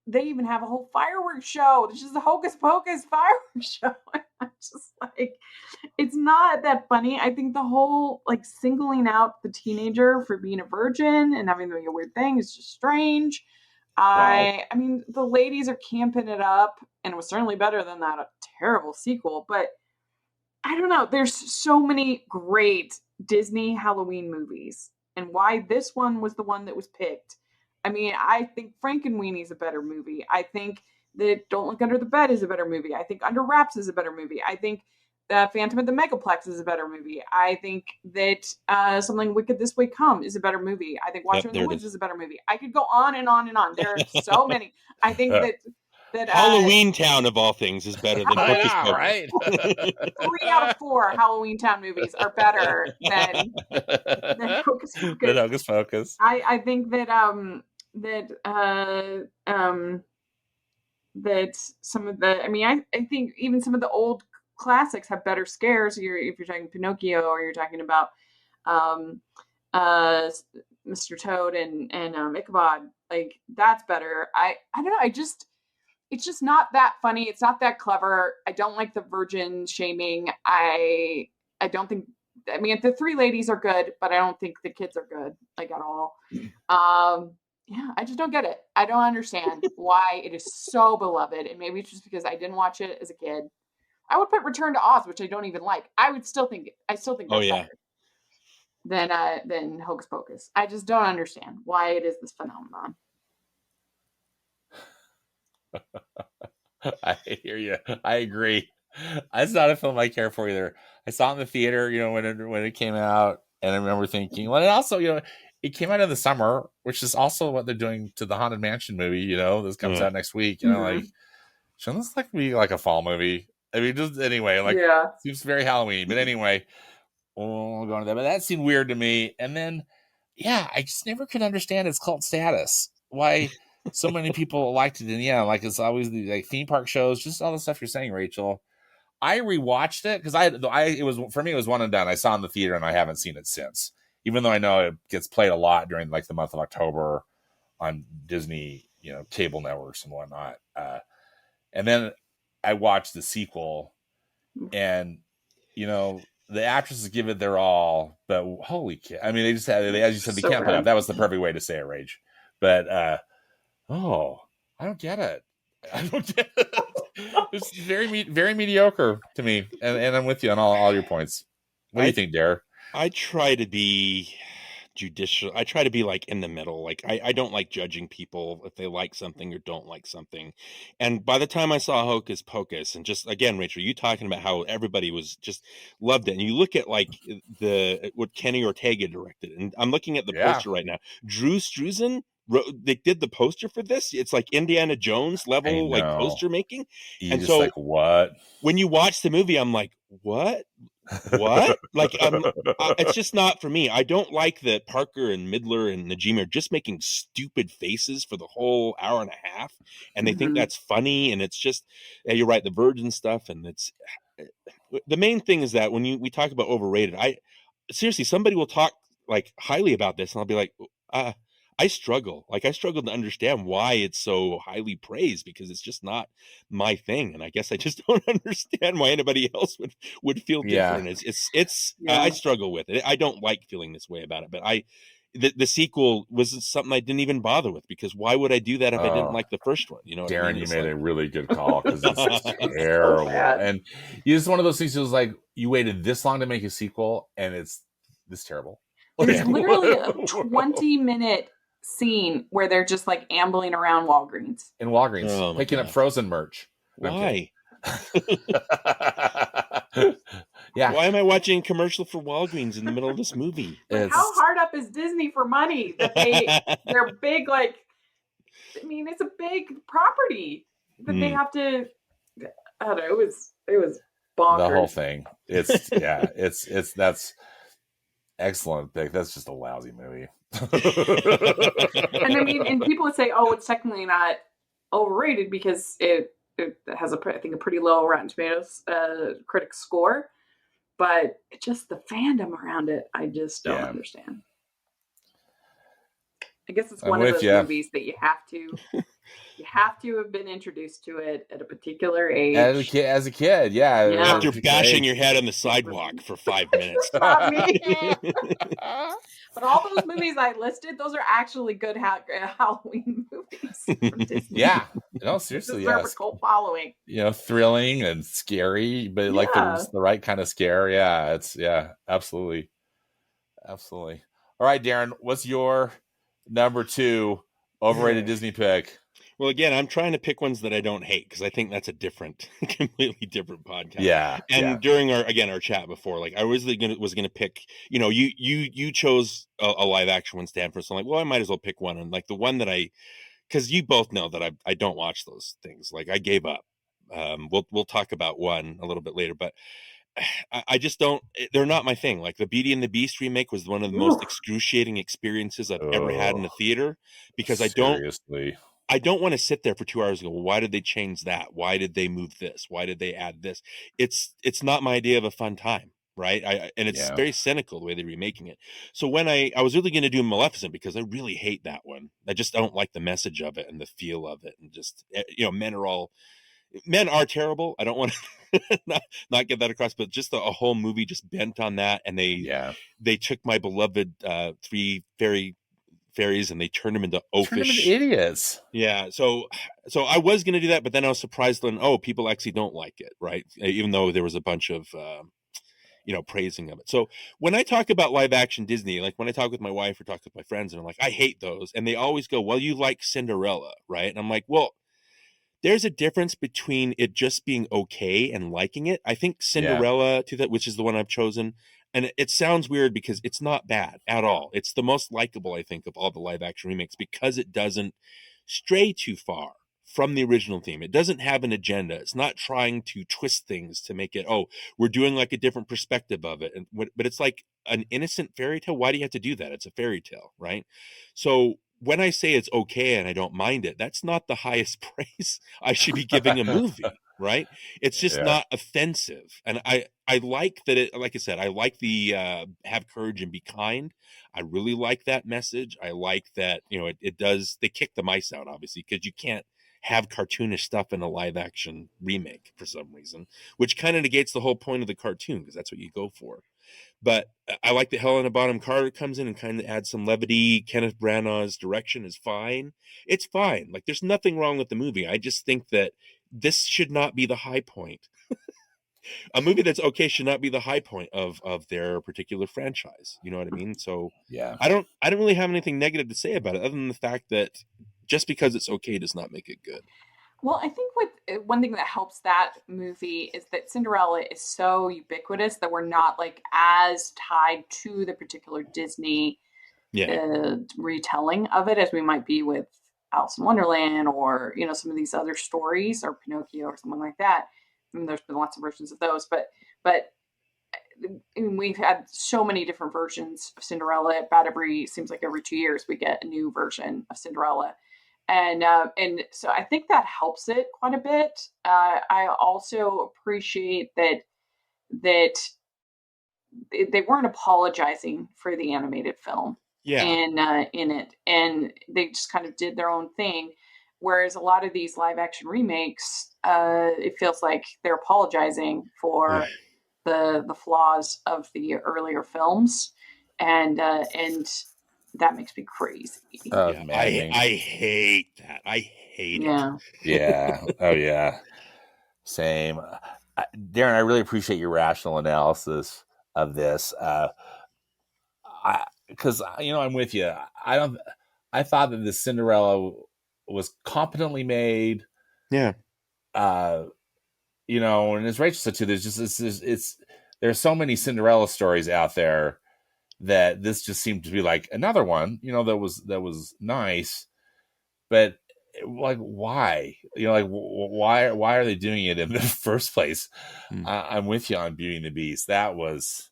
they even have a whole fireworks show. It's just the Hocus Pocus fireworks show. I'm just it's not that funny. I think the whole singling out the teenager for being a virgin and having a weird thing is just strange. Wow. I mean, the ladies are camping it up, and it was certainly better than that terrible sequel. But I don't know. There's so many great Disney Halloween movies, and why this one was the one that was picked. I mean, I think Frankenweenie is a better movie. I think that Don't Look Under the Bed is a better movie. I think Under Wraps is a better movie. I think The Phantom of the Megaplex is a better movie. I think that Something Wicked This Way Come is a better movie. I think Watcher in the Woods is a better movie. I could go on and on and on. There are so many. I think that Halloween Town of all things is better than Hocus Pocus. Right? 3 out of 4 Halloween Town movies are better than Hocus Pocus. Than Hocus Pocus. I think that that some of the, I think even some of the old classics have better scares. If you're talking Pinocchio, or you're talking about Mr. Toad and Ichabod, that's better. I don't know. It's just not that funny. It's not that clever. I don't like the virgin shaming. I don't think. The three ladies are good, but I don't think the kids are good at all. Yeah, I just don't get it. I don't understand why it is so beloved. And maybe it's just because I didn't watch it as a kid. I would put Return to Oz, which I don't even like. I still think that's better than Hocus Pocus. I just don't understand why it is this phenomenon. I hear you. I agree. It's not a film I care for either. I saw it in the theater, when it came out, and I remember thinking, well, it also, it came out in the summer, which is also what they're doing to the Haunted Mansion movie. This comes out next week, like, shouldn't this be like a fall movie? I mean, just anyway, like, seems very Halloween. But anyway, we'll go on to that. But that seemed weird to me. And then, I just never could understand its cult status. Why so many people liked it. And like it's always the like theme park shows, just all the stuff you're saying, Rachel. I rewatched it because it was for me, it was one and done. I saw it in the theater and I haven't seen it since. Even though I know it gets played a lot during like the month of October on Disney, cable networks and whatnot. And then I watched the sequel, and the actresses give it their all, but holy cow! I mean, they just had, as you said, they can't play up. That was the perfect way to say it, Rage. But I don't get it. I don't get it. It's very, very mediocre to me, and I'm with you on all your points. What do you think, Dar? I try to be judicial. I try to be like in the middle. Like I don't like judging people if they like something or don't like something. And by the time I saw Hocus Pocus, and just again, Rachel, you talking about how everybody was just loved it, and you look at like what Kenny Ortega directed, and I'm looking at the poster right now. Drew Struzan, they did the poster for this. It's like Indiana Jones level like poster making. And so like, what? When you watch the movie, I'm like, what? Like it's just not for me. I don't like that Parker and Midler and Najimy are just making stupid faces for the whole hour and a half, and they think that's funny. And it's just, you're right, the virgin stuff. And it's the main thing is that when we talk about overrated, seriously, somebody will talk like highly about this, and I'll be like, I struggle to understand why it's so highly praised, because it's just not my thing. And I guess I just don't understand why anybody else would feel different. It's I struggle with it. I don't like feeling this way about it, but the sequel was something I didn't even bother with, because why would I do that if I didn't like the first one? You know, Darin, you made a really good call, because it's terrible. And it's one of those things. It was like, you waited this long to make a sequel, and it's this terrible. There's literally a 20-minute scene where they're just like ambling around Walgreens. Picking up Frozen merch. Why? Why am I watching a commercial for Walgreens in the middle of this movie? Like, how hard up is Disney for money that they're big? Like, I mean, it's a big property that they have to. I don't know. It was bonkers. The whole thing. That's excellent pick. That's just a lousy movie. And I mean, and people would say, "Oh, it's technically not overrated because it has I think a pretty low Rotten Tomatoes critic score," but just the fandom around it, I just don't understand. I guess it's one of those movies that you have to have been introduced to it at a particular age. As a kid, After bashing your head on the sidewalk for 5 minutes. Not me. But all those movies I listed, those are actually good Halloween movies from Disney. Yeah. No, seriously, yes. A cult following. Thrilling and scary, but like the right kind of scare. Yeah, absolutely. Absolutely. All right, Darin, what's your number 2 overrated Disney pick? Well, again, I'm trying to pick ones that I don't hate, because I think that's a completely different podcast. Yeah. And during our chat before, like I was gonna pick, you chose a live action one, Stanford. So I'm like, well, I might as well pick one. And like the one that because you both know that I don't watch those things. Like I gave up. We'll talk about one a little bit later, but I just don't. They're not my thing. Like the Beauty and the Beast remake was one of the most excruciating experiences I've ever had in a theater, because I don't want to sit there for 2 hours and go, well, why did they change that? Why did they move this? Why did they add this? It's not my idea of a fun time, right? And it's very cynical the way they're remaking it. So when I was really going to do Maleficent, because I really hate that one. I don't like the message of it and the feel of it, and just men are terrible. I don't want to not get that across, but just a whole movie just bent on that, and they took my beloved 3 fairies and they turned them into oafish idiots. Yeah. So I was going to do that, but then I was surprised when, people actually don't like it. Right. Even though there was a bunch of, praising of it. So when I talk about live action Disney, like when I talk with my wife or talk with my friends, and I'm like, I hate those. And they always go, well, you like Cinderella. Right. And I'm like, well, there's a difference between it just being okay and liking it. I think Cinderella, which is the one I've chosen, and it sounds weird because it's not bad at all. It's the most likable, I think, of all the live action remakes because it doesn't stray too far from the original theme. It doesn't have an agenda. It's not trying to twist things to make it, oh, we're doing like a different perspective of it. But it's like an innocent fairy tale. Why do you have to do that? It's a fairy tale, right? So when I say it's okay and I don't mind it, that's not the highest praise I should be giving a movie, right? It's just not offensive. And I like that it, like I said, I like the have courage and be kind. I really like that message. I like that, it does, they kick the mice out, obviously, because you can't have cartoonish stuff in a live action remake for some reason, which kind of negates the whole point of the cartoon because that's what you go for. But I like that Helena Bonham Carter comes in and kind of adds some levity. Kenneth Branagh's direction is fine. It's fine. Like, there's nothing wrong with the movie. I just think that this should not be the high point. A movie that's okay should not be the high point of their particular franchise. You know what I mean? So Yeah. I don't really have anything negative to say about it other than the fact that just because it's okay does not make it good. Well, I think one thing that helps that movie is that Cinderella is so ubiquitous that we're not like as tied to the particular Disney retelling of it as we might be with Alice in Wonderland or, some of these other stories or Pinocchio or something like that. I mean, there's been lots of versions of those, but we've had so many different versions of Cinderella. About seems like every 2 years we get a new version of Cinderella. And so I think that helps it quite a bit. I also appreciate that they weren't apologizing for the animated film in it, and they just kind of did their own thing. Whereas a lot of these live action remakes, it feels like they're apologizing for the flaws of the earlier films, and that makes me crazy. Oh, man, I hate that. I hate it. Yeah. Oh, yeah. Same. Darin, I really appreciate your rational analysis of this. Because I'm with you. I thought that the Cinderella was competently made. Yeah. And as Rachel said too, there's so many Cinderella stories out there that this just seemed to be like another one, that was nice, but like, why? Why are they doing it in the first place? I'm with you on Beauty and the Beast. That was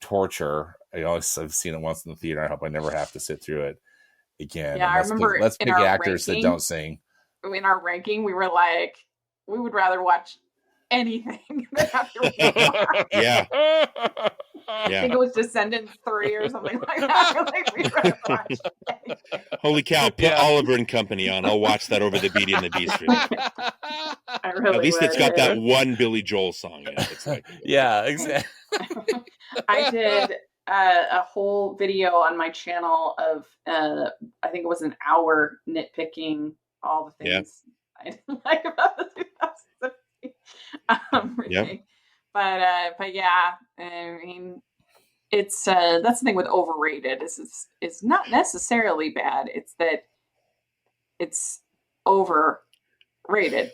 torture. I've seen it once in the theater. I hope I never have to sit through it again. Yeah, I remember. Let's pick actors that don't sing. In our ranking, we were like, we would rather watch anything than have to rewatch. Yeah. I think it was Descendants 3 or something like that. We'd rather watch anything. Holy cow! Put Oliver and Company on. I'll watch that over the Beauty and the Beast. I really At least would. It's got that one Billy Joel song in it. It's like, yeah, exactly. I did a whole video on my channel of I think it was an hour nitpicking all the things I didn't like about the 2017 remake. But yeah, I mean, it's that's the thing with overrated is not necessarily bad. It's that it's overrated.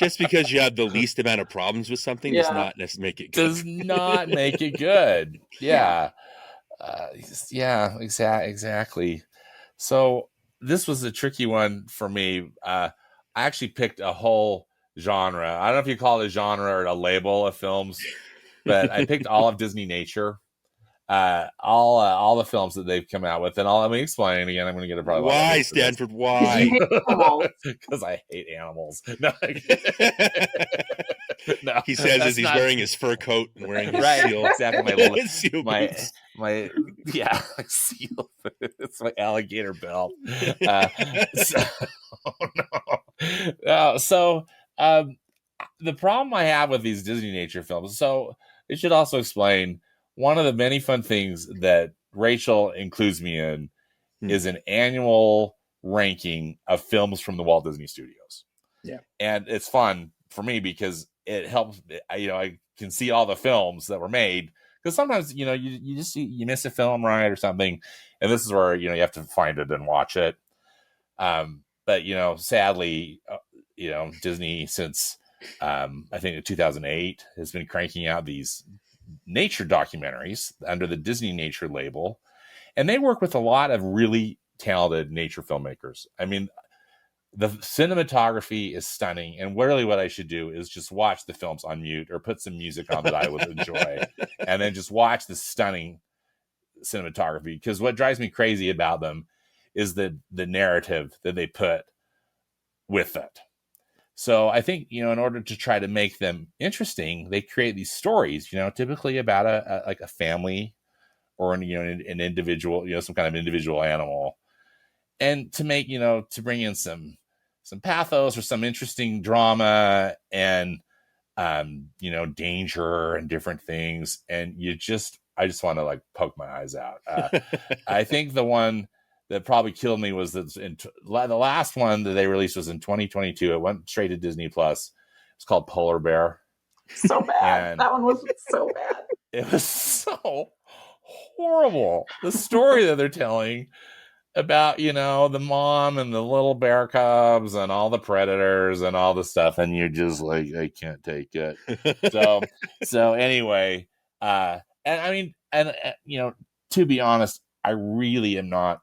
Just because you have the least amount of problems with something does not necessarily make it good. Does not make it good. Yeah. Exactly. So this was a tricky one for me. I actually picked a whole genre. I don't know if you call it a genre or a label of films, but I picked all of Disney Nature. All the films that they've come out with, and let me explain again. I'm going to get a problem. Why, Stanford? Why? Because I hate animals. No. No, he says as he's wearing his fur coat and wearing his seal. Exactly. Seal my seal. It's my alligator belt. So the problem I have with these Disney Nature films. So it should also explain. One of the many fun things that Rachel includes me in is an annual ranking of films from the Walt Disney Studios. Yeah. And it's fun for me because it helps, I can see all the films that were made. Because sometimes, you miss a film, right, or something. And this is where, you have to find it and watch it. But but sadly, Disney since I think in 2008 has been cranking out these nature documentaries under the Disney Nature label, and they work with a lot of really talented nature filmmakers. I mean, the cinematography is stunning, and really what I should do is just watch the films on mute or put some music on that I would enjoy, and then just watch the stunning cinematography, because what drives me crazy about them is the narrative that they put with it. So I think, in order to try to make them interesting, they create these stories, typically about a family or an individual, some kind of individual animal, and to make, to bring in some pathos or some interesting drama and, danger and different things. And I just want to like poke my eyes out. I think the one that probably killed me was the last one that they released was in 2022. It went straight to Disney Plus. It's called Polar Bear. So bad. That one was so bad. It was so horrible. The story that they're telling about, the mom and the little bear cubs and all the predators and all the stuff. And you're just like, I can't take it. So anyway, and I mean, and to be honest, I really am not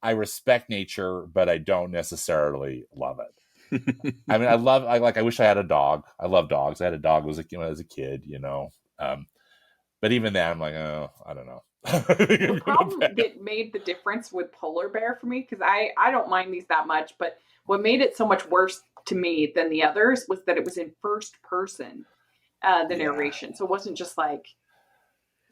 I respect nature, but I don't necessarily love it. I mean, I wish I had a dog. I love dogs. I had a dog as a kid, but even then I'm like, oh, I don't know. The problem that made the difference with Polar Bear for me, because I don't mind these that much, but what made it so much worse to me than the others was that it was in first person, the narration. So it wasn't just like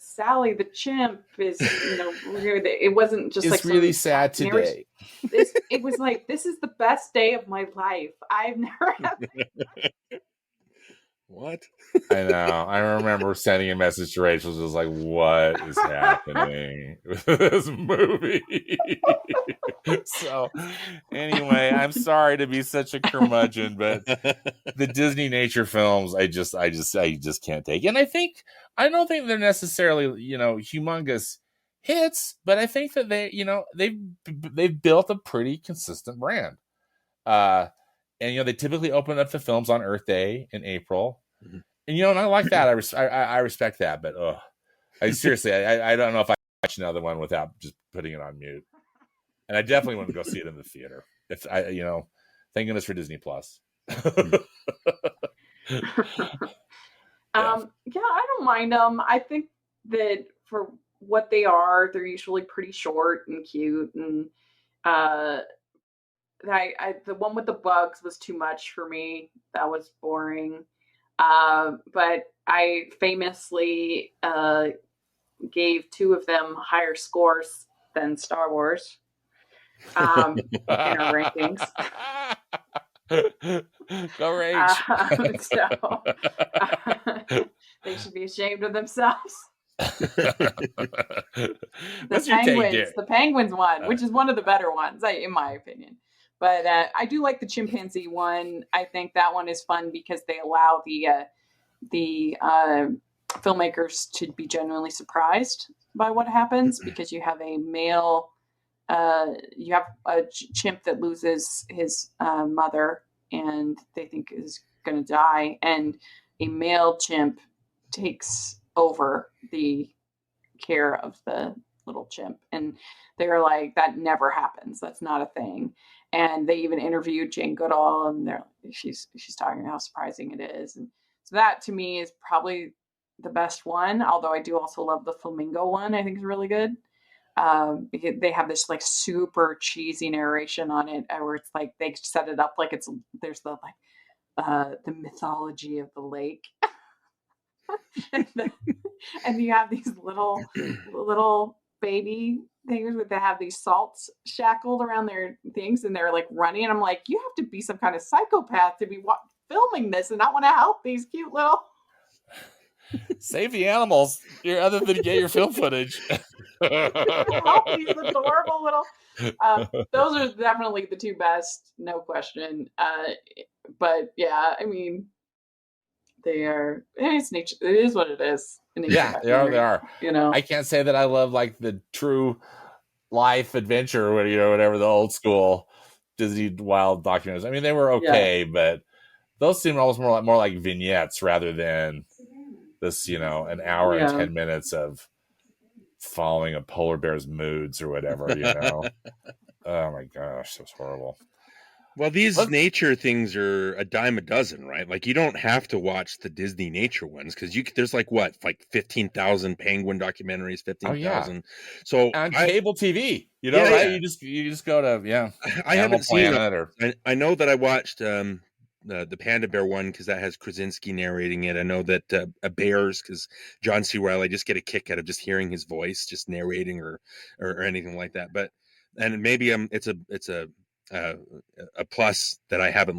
Sally the chimp is, it wasn't just it's really sad today. It was like, this is the best day of my life. I've never had that. What? I know. I remember sending a message to Rachel, just like, what is happening with this movie? So anyway, I'm sorry to be such a curmudgeon, but the Disney nature films, I just can't take. And I don't think they're necessarily, humongous hits, but I think that they've built a pretty consistent brand. And they typically open up the films on Earth Day in April, and and I like that. I respect that, but I seriously, I don't know if I watch another one without just putting it on mute. And I definitely want to go see it in the theater. If thank goodness for Disney Plus. Yeah, I don't mind them. I think that for what they are, they're usually pretty short and cute, and the one with the bugs was too much for me. That was boring. But I famously gave two of them higher scores than Star Wars in our rankings. Go Rage. So they should be ashamed of themselves. The Penguins one, which is one of the better ones, in my opinion. But I do like the chimpanzee one. I think that one is fun because they allow the filmmakers to be genuinely surprised by what happens, because you have a male, you have a chimp that loses his mother and they think is going to die, and a male chimp takes over the care of the little chimp, and they're like, that never happens, that's not a thing. And they even interviewed Jane Goodall, and she's talking about how surprising it is. And so that to me is probably the best one, although I do also love the flamingo one. I think is really good, because they have this like super cheesy narration on it, where it's like they set it up like there's the mythology of the lake. and you have these little baby things that have these salts shackled around their things, and they're like running, and I'm like, you have to be some kind of psychopath to be filming this and not want to help these cute little save the animals, other than get your film footage. Help these adorable little those are definitely the two best, no question. But yeah, I mean, they are, it's nature. It is what it is. Yeah, they are. I can't say that I love like the true life adventure, whatever the old school Disney Wild documentaries. I mean, they were okay, but those seem almost more like vignettes rather than this, an hour and 10 minutes of following a polar bear's moods or whatever, Oh my gosh, that's horrible. Well, these nature things are a dime a dozen, right? Like, you don't have to watch the Disney nature ones because there's like 15,000 penguin documentaries, 15,000. So on cable TV, right? Yeah. You just go to I haven't seen it. I know that I watched the Panda Bear one because that has Krasinski narrating it. I know that a Bears because John C. Reilly, I just get a kick out of just hearing his voice, just narrating or anything like that. But and maybe it's a plus that I haven't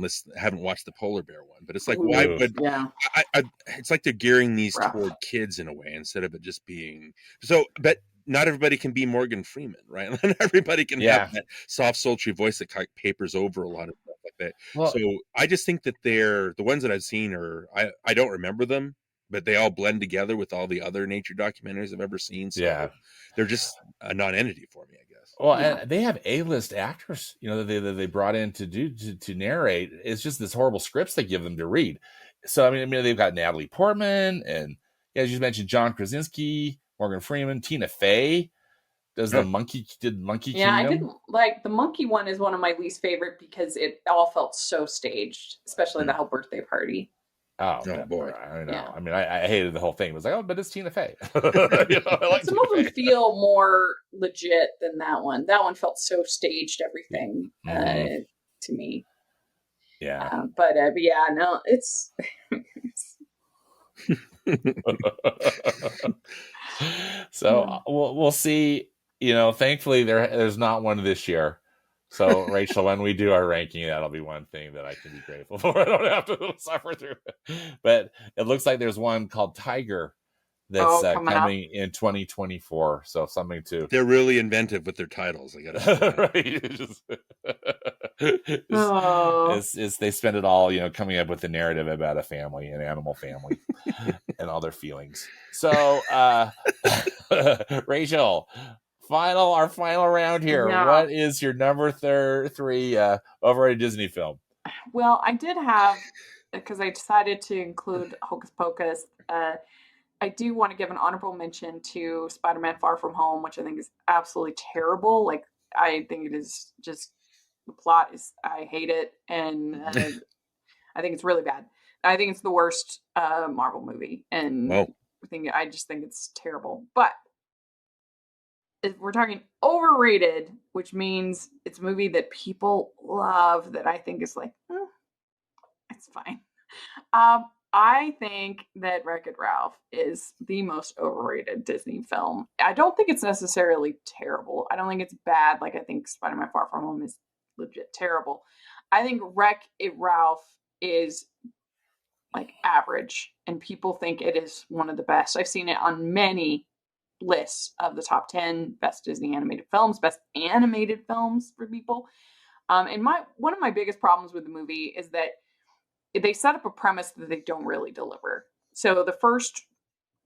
watched the polar bear one, but it's like, why would it's like they're gearing these toward kids in a way instead of it just being so. But not everybody can be Morgan Freeman, right? Not everybody can have that soft, sultry voice that kind of papers over a lot of stuff like that. Well, so I just think that the ones that I've seen I don't remember them, but they all blend together with all the other nature documentaries I've ever seen. So they're just a non-entity for me, I guess. Well, and they have A-list actors, that they brought in to narrate. It's just this horrible scripts they give them to read. So I mean, they've got Natalie Portman and as you mentioned, John Krasinski, Morgan Freeman, Tina Fey does the Monkey Kingdom. I didn't like the monkey one. Is one of my least favorite because it all felt so staged, especially the whole birthday party. Oh boy, I know. Yeah. I mean, I hated the whole thing. It was like, but it's Tina Fey. Some of them feel more legit than that one. That one felt so staged, everything to me. Yeah, but yeah, no, it's. So we'll see. Thankfully there's not one this year. So, Rachel, when we do our ranking, that'll be one thing that I can be grateful for. I don't have to suffer through it. But it looks like there's one called Tiger that's coming in 2024. So something to... They're really inventive with their titles, I gotta say. They spend it all, coming up with a narrative about a family, an animal family, and all their feelings. So, Rachel... Our final round here. Yeah. What is your number 3 overrated Disney film? Well, I did have, because I decided to include Hocus Pocus, I do want to give an honorable mention to Spider-Man Far From Home, which I think is absolutely terrible. Like, I think it is just, the plot is, I hate it, and I think it's really bad. I think it's the worst Marvel movie, and I just think it's terrible. But if we're talking overrated, which means it's a movie that people love that I think is like, it's fine. I think that Wreck-It Ralph is the most overrated Disney film. I don't think it's necessarily terrible. I don't think it's bad. Like, I think Spider-Man Far From Home is legit terrible. I think Wreck-It Ralph is like average, and people think it is one of the best. I've seen it on many lists of the top 10 best Disney animated films, best animated films for people. And one of my biggest problems with the movie is that they set up a premise that they don't really deliver. So the first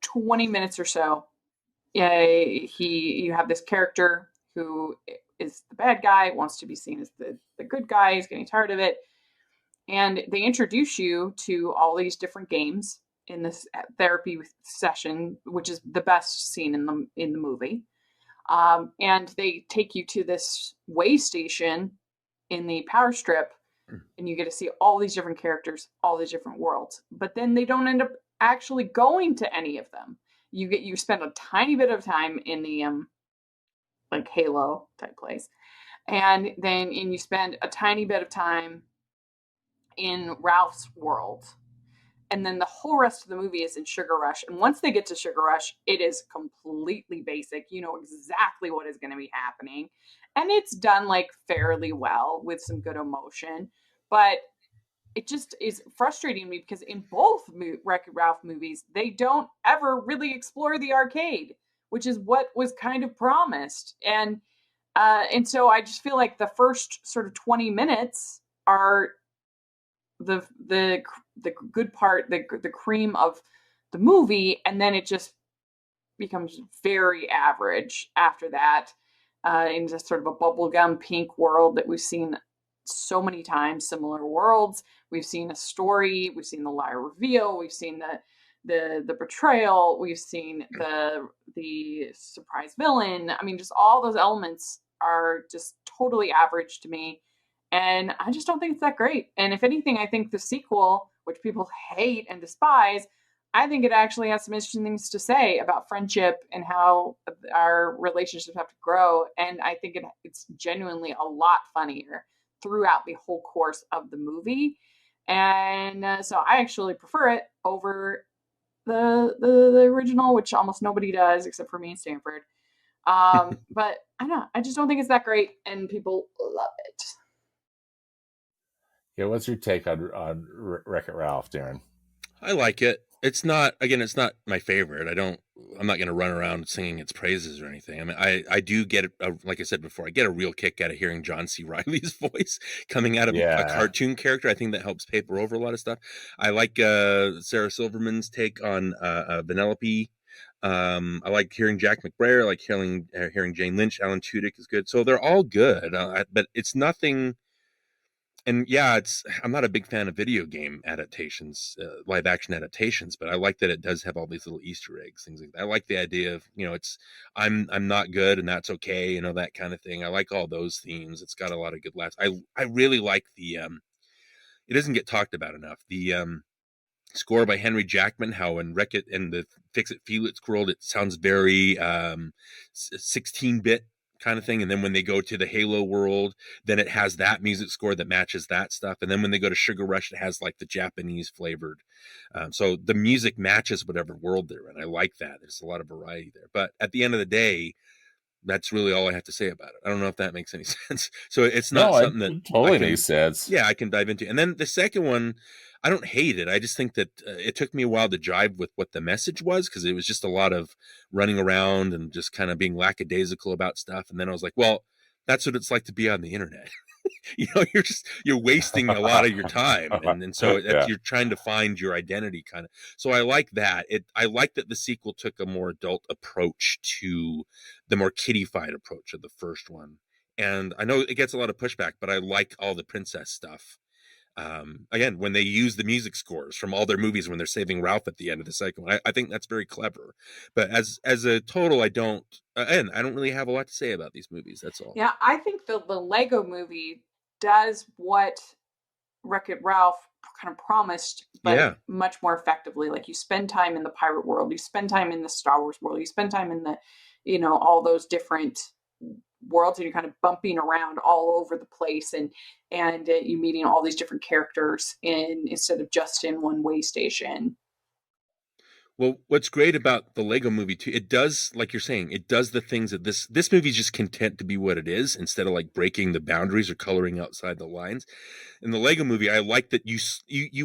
20 minutes or so, you have this character who is the bad guy, wants to be seen as the good guy, he's getting tired of it. And they introduce you to all these different games in this therapy session, which is the best scene in the movie. And they take you to this way station in the power strip, and you get to see all these different characters, all these different worlds. But then they don't end up actually going to any of them. You spend a tiny bit of time in the like Halo type place, and you spend a tiny bit of time in Ralph's world. And then the whole rest of the movie is in Sugar Rush. And once they get to Sugar Rush, it is completely basic. You know exactly what is going to be happening. And it's done like fairly well with some good emotion. But it just is frustrating me because in both Wreck-It Ralph movies, they don't ever really explore the arcade, which is what was kind of promised. And so I just feel like the first sort of 20 minutes are the good part, the cream of the movie, and then it just becomes very average after that, in just sort of a bubblegum pink world that we've seen so many times similar worlds. We've seen a story, we've seen the liar reveal, we've seen the betrayal, we've seen the surprise villain. I mean, just all those elements are just totally average to me. And I just don't think it's that great. And if anything, I think the sequel, which people hate and despise, I think it actually has some interesting things to say about friendship and how our relationships have to grow. And I think it's genuinely a lot funnier throughout the whole course of the movie. And so I actually prefer it over the original, which almost nobody does except for me and Stanford. But I don't know. I just don't think it's that great, and people love it. Yeah, what's your take on Wreck-It Ralph, Darin? I like it. It's not my favorite. I'm not going to run around singing its praises or anything. I mean, I do get, like I said before, I get a real kick out of hearing John C. Reilly's voice coming out of a cartoon character. I think that helps paper over a lot of stuff. I like Sarah Silverman's take on Vanellope. I like hearing Jack McBrayer. I like hearing Jane Lynch. Alan Tudyk is good. So they're all good, but it's nothing. And yeah, I'm not a big fan of video game adaptations, live action adaptations, but I like that it does have all these little Easter eggs, things like that. I like the idea of, it's I'm not good and that's okay, that kind of thing. I like all those themes. It's got a lot of good laughs. I really like the it doesn't get talked about enough. The score by Henry Jackman, how in Wreck-It and the Fix-It Felix world, it sounds very 16-bit kind of thing. And then when they go to the Halo world, then it has that music score that matches that stuff. And then when they go to Sugar Rush, it has like the Japanese flavored. So the music matches whatever world they're in. I like that. There's a lot of variety there. But at the end of the day, that's really all I have to say about it. I don't know if that makes any sense. So it's not something that totally makes sense. Yeah, I can dive into. And then the second one, I don't hate it. I just think that it took me a while to jive with what the message was, because it was just a lot of running around and just kind of being lackadaisical about stuff. And then I was like, well, that's what it's like to be on the internet. You're wasting a lot of your time. And so you're trying to find your identity kind of. So I like that. I like that the sequel took a more adult approach to the more kiddified approach of the first one. And I know it gets a lot of pushback, but I like all the princess stuff. Again, when they use the music scores from all their movies when they're saving Ralph at the end of the second one, I think that's very clever. But as a total, I don't really have a lot to say about these movies. That's all. Yeah, I think the Lego movie does what Wreck-It Ralph kind of promised, but much more effectively. Like, you spend time in the pirate world, you spend time in the Star Wars world, you spend time in the, all those different worlds, and you're kind of bumping around all over the place, and you meeting all these different characters instead of just in one way station. Well, what's great about the Lego movie too, it does, like you're saying, it does the things that this movie's just content to be what it is, instead of like breaking the boundaries or coloring outside the lines. In the Lego movie, I like that you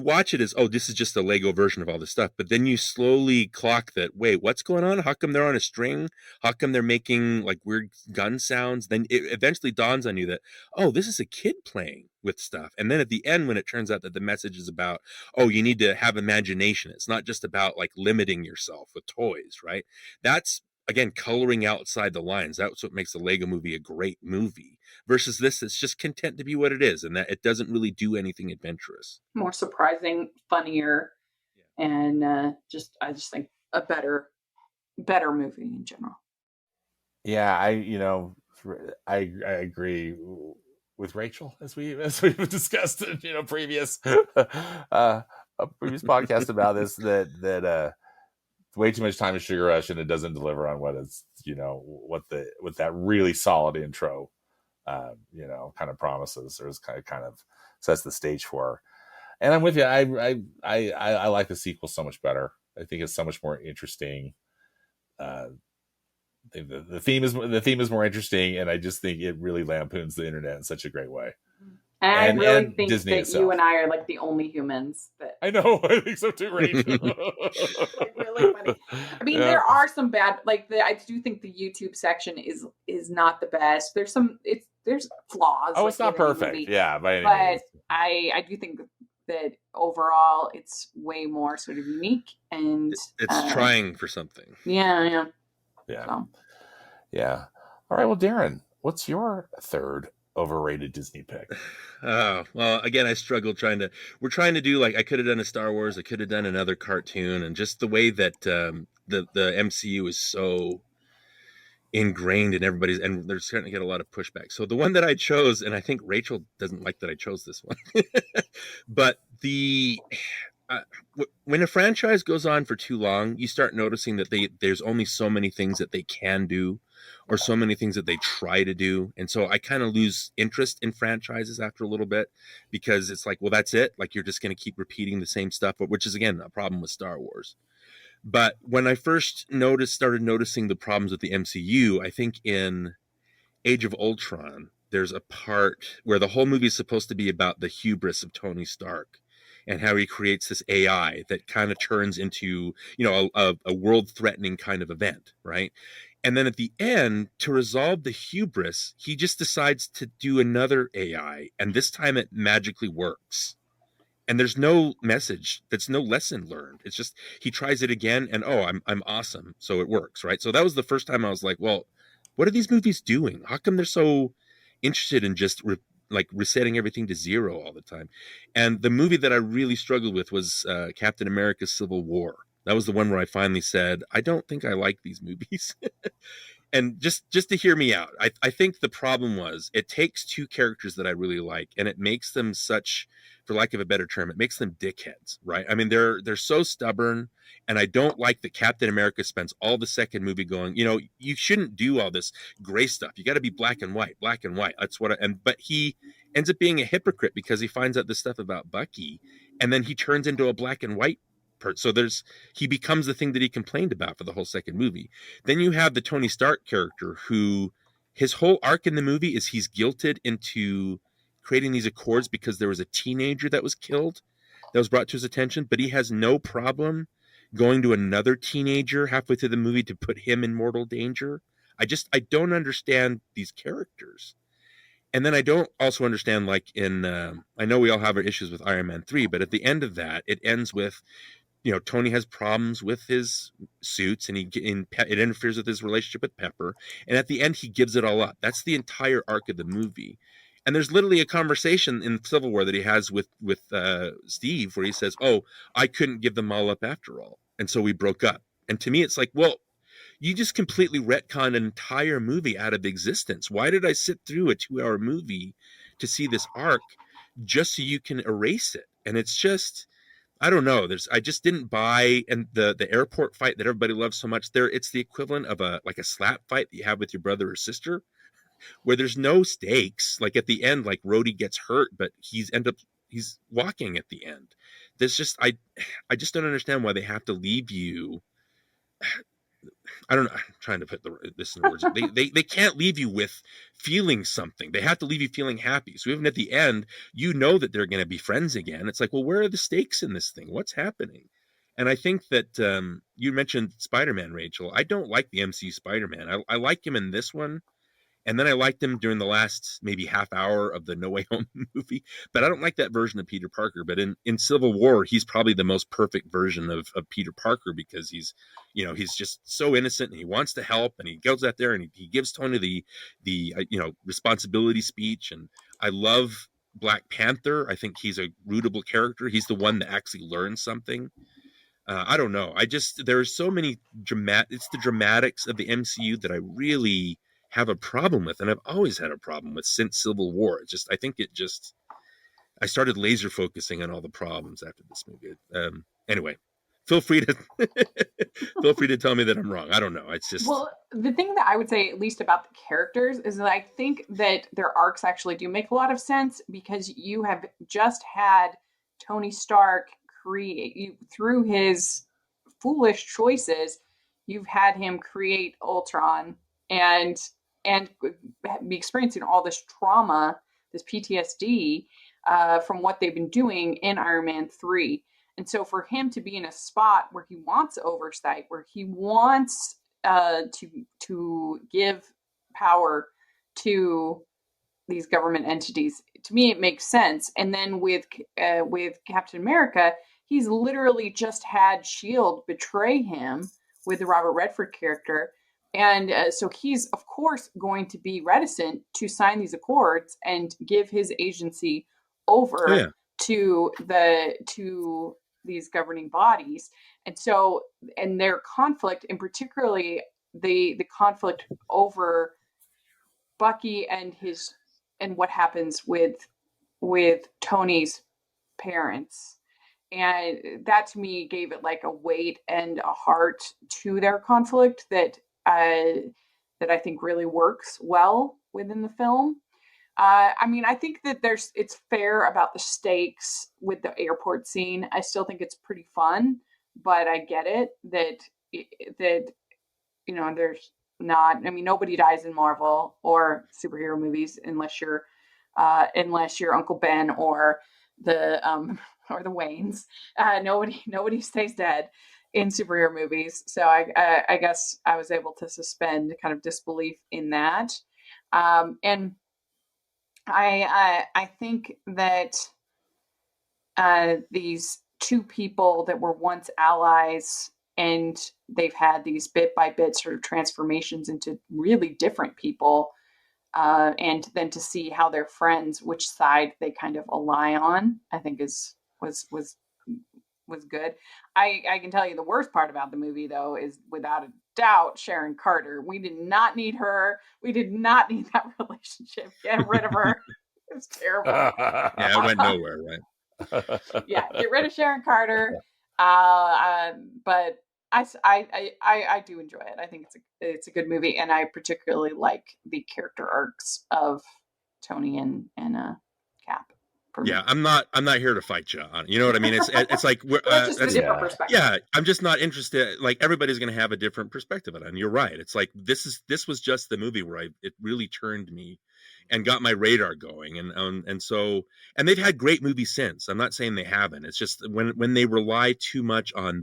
watch it as, oh, this is just a Lego version of all this stuff, but then you slowly clock that, wait, what's going on? How come they're on a string? How come they're making like weird gun sounds? Then it eventually dawns on you that, oh, this is a kid playing with stuff. And then at the end, when it turns out that the message is about, oh, you need to have imagination. It's not just about like limiting yourself with toys, right? That's, again, coloring outside the lines. That's what makes the Lego movie a great movie. Versus this, it's just content to be what it is, and that it doesn't really do anything adventurous. More surprising, funnier, and I just think a better movie in general. Yeah, I agree with Rachel, as we've discussed in previous previous podcast about this, that way too much time is Sugar Rush, and it doesn't deliver on what it's what that really solid intro kind of promises, or is kind of sets the stage for. And I'm with you. I like the sequel so much better. I think it's so much more interesting. The theme is more interesting, and I just think it really lampoons the internet in such a great way. And I really think Disney that itself. You and I are like the only humans that. I know. I think so too, Rachel. Like, really funny. I mean, there are some bad. I do think the YouTube section is not the best. There's flaws. Oh, it's not perfect. Movie. Yeah, by any means. I do think that overall it's way more sort of unique, and it's trying for something. Yeah. So. Yeah. All right. Well, Darin, what's your third overrated Disney pick? Oh, well, again, I struggled we're trying to do, like, I could have done a Star Wars, I could have done another cartoon, and just the way that the MCU is so ingrained in everybody's, and they're starting to get a lot of pushback. So the one that I chose, and I think Rachel doesn't like that I chose this one, but uh, when a franchise goes on for too long, you start noticing that there's only so many things that they can do, or so many things that they try to do, and so I kind of lose interest in franchises after a little bit, because it's like, well, that's it. Like, you're just going to keep repeating the same stuff, which is, again, a problem with Star Wars. But when I first started noticing the problems with the MCU, I think in Age of Ultron, there's a part where the whole movie is supposed to be about the hubris of Tony Stark and how he creates this AI that kind of turns into, a world-threatening kind of event, right? And then at the end, to resolve the hubris, he just decides to do another AI, and this time it magically works. And there's no message, that's no lesson learned. It's just he tries it again, and I'm awesome, so it works, right? So that was the first time I was like, well, what are these movies doing? How come they're so interested in just resetting everything to zero all the time? And the movie that I really struggled with was Captain America: Civil War. That was the one where I finally said, I don't think I like these movies. And just to hear me out, I think the problem was, it takes two characters that I really like, and it makes them such, for lack of a better term, it makes them dickheads, right? I mean, they're so stubborn, and I don't like that Captain America spends all the second movie going, you shouldn't do all this gray stuff. You got to be black and white, black and white. That's but he ends up being a hypocrite because he finds out this stuff about Bucky, and then he turns into a black and white person. So he becomes the thing that he complained about for the whole second movie. Then you have the Tony Stark character, who his whole arc in the movie is he's guilted into creating these accords because there was a teenager that was killed, that was brought to his attention, but he has no problem going to another teenager halfway through the movie to put him in mortal danger. I don't understand these characters. And then I don't also understand, like, I know we all have our issues with Iron Man 3, but at the end of that, it ends with, Tony has problems with his suits, and it interferes with his relationship with Pepper. And at the end, he gives it all up. That's the entire arc of the movie. And there's literally a conversation in Civil War that he has with Steve, where he says, "Oh, I couldn't give them all up after all, and so we broke up." And to me, it's like, well, you just completely retconned an entire movie out of existence. Why did I sit through a 2-hour movie to see this arc just so you can erase it? And it's just, I don't know. I just didn't buy, and the airport fight that everybody loves so much. It's the equivalent of a slap fight that you have with your brother or sister, where there's no stakes. Like, at the end, like, Rhodey gets hurt, but he's walking at the end. There's just, I just don't understand why they have to leave you. I don't know. I'm trying to put this in words. They can't leave you with feeling something. They have to leave you feeling happy. So even at the end, that they're going to be friends again. It's like, well, where are the stakes in this thing? What's happening? And I think that you mentioned Spider-Man, Rachel. I don't like the MCU Spider-Man. I like him in this one. And then I liked him during the last maybe half hour of the No Way Home movie. But I don't like that version of Peter Parker. But in Civil War, he's probably the most perfect version of Peter Parker, because he's just so innocent, and he wants to help, and he goes out there and he gives Tony the responsibility speech. And I love Black Panther. I think he's a rootable character. He's the one that actually learns something. I don't know. There's so many it's the dramatics of the MCU that I really have a problem with, and I've always had a problem with since Civil War. I started laser focusing on all the problems after this movie. Anyway, feel free to tell me that I'm wrong. I don't know. It's just, well, the thing that I would say, at least about the characters, is that I think that their arcs actually do make a lot of sense, because you have just had Tony Stark through his foolish choices, you've had him create Ultron and be experiencing all this trauma, this PTSD from what they've been doing in Iron Man 3. And so for him to be in a spot where he wants oversight, where he wants to give power to these government entities, to me it makes sense. And then with Captain America, he's literally just had S.H.I.E.L.D. betray him with the Robert Redford character, And so he's, of course, going to be reticent to sign these accords and give his agency Oh yeah. over to these governing bodies. And so, and their conflict, and particularly the conflict over Bucky and his and what happens with Tony's parents. And that to me gave it like a weight and a heart to their conflict that I think really works well within the film. I mean, I think that it's fair about the stakes with the airport scene. I still think it's pretty fun, but I get it that there's not. I mean, nobody dies in Marvel or superhero movies unless you're Uncle Ben the or the Waynes. Nobody stays dead in superhero movies. So I guess I was able to suspend kind of disbelief in that. And I think that these two people that were once allies and they've had these bit by bit sort of transformations into really different people, and then to see how they're friends, which side they kind of ally on, I think was good. I can tell you the worst part about the movie though is without a doubt Sharon Carter. We did not need her. We did not need that relationship. Get rid of her. It was terrible. Yeah, it went nowhere, right? Yeah, get rid of Sharon Carter. But I do enjoy it. I think it's a good movie, and I particularly like the character arcs of Tony and Cap. Yeah, I'm not here to fight you on. You know what I mean? It's like That's just a different perspective. Yeah, I'm just not interested. Like everybody's going to have a different perspective on it. And you're right. It's like this was just the movie where it really turned me and got my radar going, and so they've had great movies since. I'm not saying they haven't. It's just when they rely too much on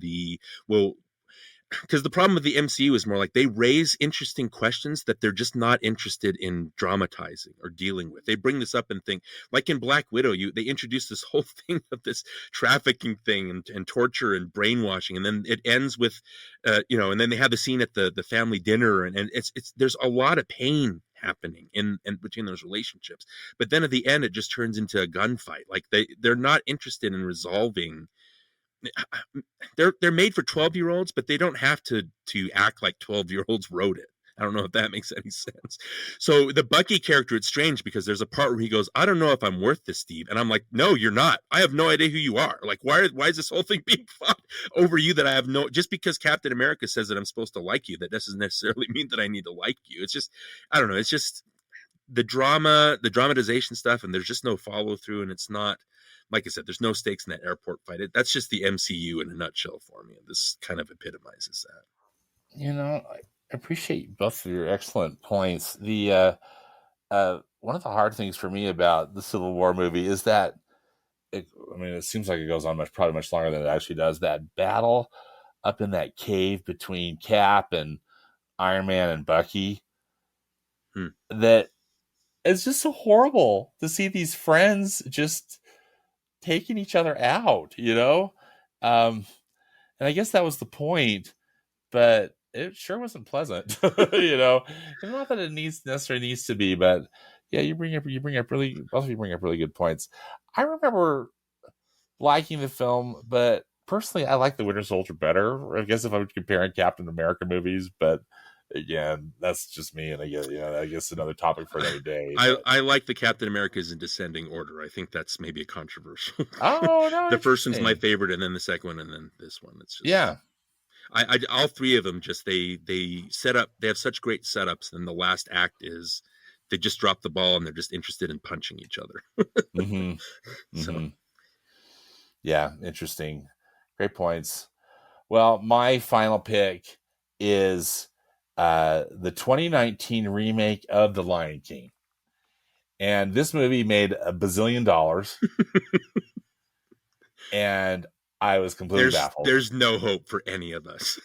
because the problem with the MCU is more like they raise interesting questions that they're just not interested in dramatizing or dealing with. They bring this up and think, like in Black Widow, they introduce this whole thing of this trafficking thing and torture and brainwashing, and then it ends with, and then they have the scene at the family dinner, and it's there's a lot of pain happening in between those relationships, but then at the end it just turns into a gunfight. Like they're not interested in resolving. They're made for 12-year-olds, but they don't have to act like 12-year-olds wrote it. I don't know if that makes any sense. So the Bucky character, it's strange because there's a part where he goes, "I don't know if I'm worth this, Steve," and I'm like, "No, you're not. I have no idea who you are. Like, why is this whole thing being fought over you that I have no? Just because Captain America says that I'm supposed to like you, that doesn't necessarily mean that I need to like you. It's just, I don't know. It's just the dramatization stuff, and there's just no follow through, and it's not." Like I said, there's no stakes in that airport fight. That's just the MCU in a nutshell for me. This kind of epitomizes that. I appreciate both of your excellent points. The one of the hard things for me about the Civil War movie is that it seems like it goes on probably much longer than it actually does. That battle up in that cave between Cap and Iron Man and Bucky. That it's just so horrible to see these friends just taking each other out, and I guess that was the point, but it sure wasn't pleasant. And not that it necessarily needs to be, but yeah, you bring up really good points. I remember liking the film, but personally I like the Winter Soldier better, I guess, if I was comparing Captain America movies, but again, that's just me, and I guess another topic for another day. I like the Captain Americas in descending order. I think that's maybe a controversial. Oh no, the first one's my favorite, and then the second one, and then this one. It's just I all three of them just they set up. They have such great setups, and the last act is they just drop the ball and they're just interested in punching each other. So yeah, interesting, great points. Well, my final pick is the 2019 remake of The Lion King. And this movie made $1 bazillion. And I was completely baffled. There's no hope for any of us.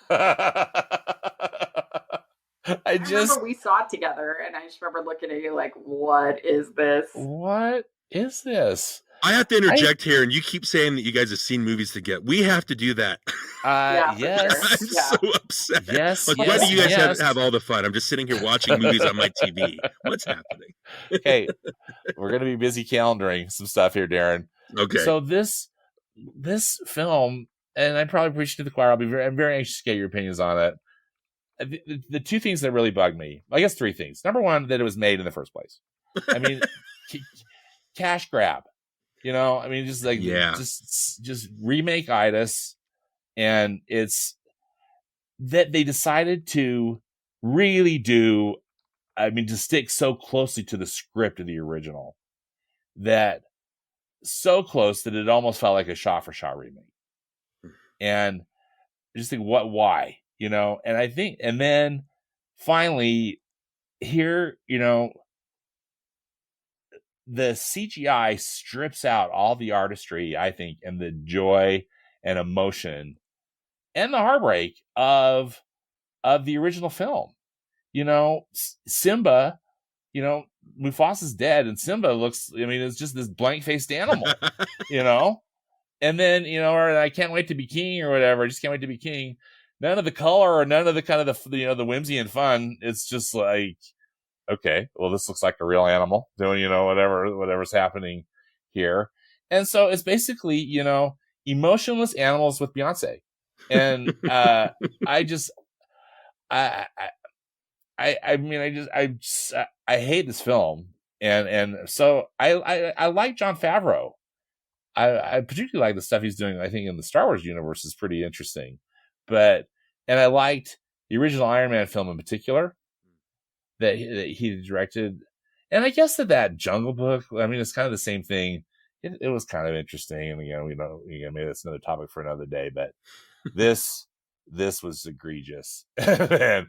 I remember we saw it together, and I just remember looking at you like, what is this? What is this? I have to interject here, and you keep saying that you guys have seen movies together. We have to do that. Yeah, for Yes. sure. I'm Yeah. so upset. Yes, Like, yes, why do you guys yes. have all the fun? I'm just sitting here watching movies on my TV. What's happening? Okay, we're gonna be busy calendaring some stuff here, Darin. Okay. So this film, and I probably preached to the choir. I'm very anxious to get your opinions on it. The two things that really bug me, I guess three things. Number one, that it was made in the first place. I mean, cash grab. I mean, just like just remake itis, and it's that they decided to really do. I mean, to stick so closely to the script of the original, that so close that it almost felt like a shot-for-shot remake. And I just think, why? And I think, and then finally, here, the CGI strips out all the artistry, I think, and the joy and emotion and the heartbreak of the original film. Simba, Mufasa's dead, and Simba looks, I mean, it's just this blank-faced animal, And then, or I can't wait to be king or whatever. I just can't wait to be king. None of the color or none of the kind of the whimsy and fun. It's just like, okay, well, this looks like a real animal doing, whatever's happening here. And so it's basically, emotionless animals with Beyonce. And I hate this film. And so I like Jon Favreau. I particularly like the stuff he's doing, I think, in the Star Wars universe is pretty interesting. And I liked the original Iron Man film in particular that he directed. And I guess that Jungle Book, I mean, it's kind of the same thing. It was kind of interesting. And, maybe that's another topic for another day. But this was egregious. and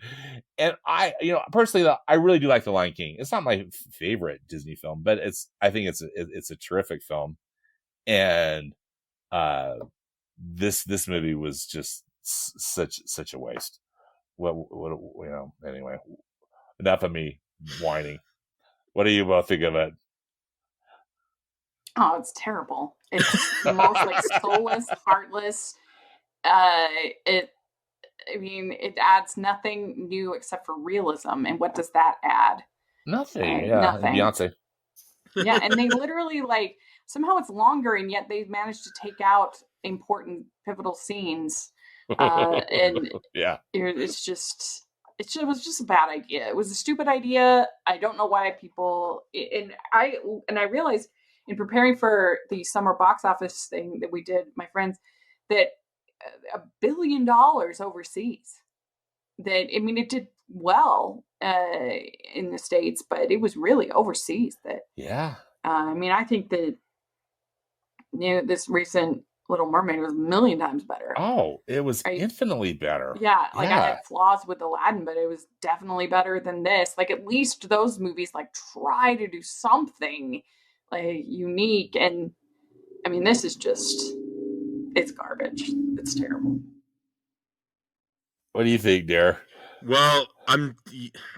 I, personally, I really do like The Lion King. It's not my favorite Disney film, but I think it's a terrific film. And this movie was just such a waste. Anyway, enough of me whining. What do you both think of it? Oh, it's terrible. It's the most like soulless, heartless. It adds nothing new except for realism. And what does that add? Nothing. Nothing. Beyonce. Yeah, and they literally somehow it's longer, and yet they've managed to take out important pivotal scenes. And yeah, it was just a bad idea. It was a stupid idea. I don't know why people. And I realized in preparing for the summer box office thing that we did, my friends, that $1 billion overseas. That it did well in the States, but it was really overseas. I think that this recent Little Mermaid was a million times better. Oh, it was infinitely better. Yeah, I had flaws with Aladdin, but it was definitely better than this. At least those movies try to do something unique, and this is just, it's garbage. It's terrible. What do you think, Dar? Well, I'm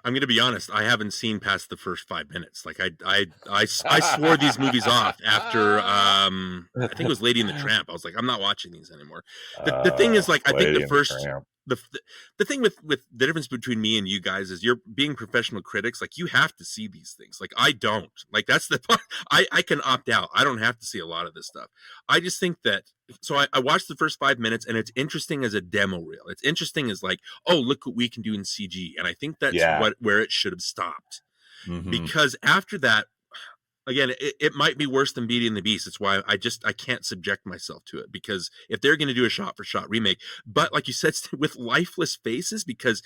going to be honest. I haven't seen past the first 5 minutes. I swore these movies off after I think it was Lady and the Tramp. I was like, I'm not watching these anymore. The thing is, I think the first the thing with the difference between me and you guys is you're being professional critics. You have to see these things. I don't. That's the part. I can opt out. I don't have to see a lot of this stuff. I just think that. So I watched the first 5 minutes, and it's interesting as a demo reel. It's interesting as oh, look what we can do in CG. And I think that's where it should have stopped. Mm-hmm. Because after that, again, it might be worse than Beauty and the Beast. It's why I can't subject myself to it, because if they're going to do a shot-for-shot remake, but like you said, with lifeless faces, because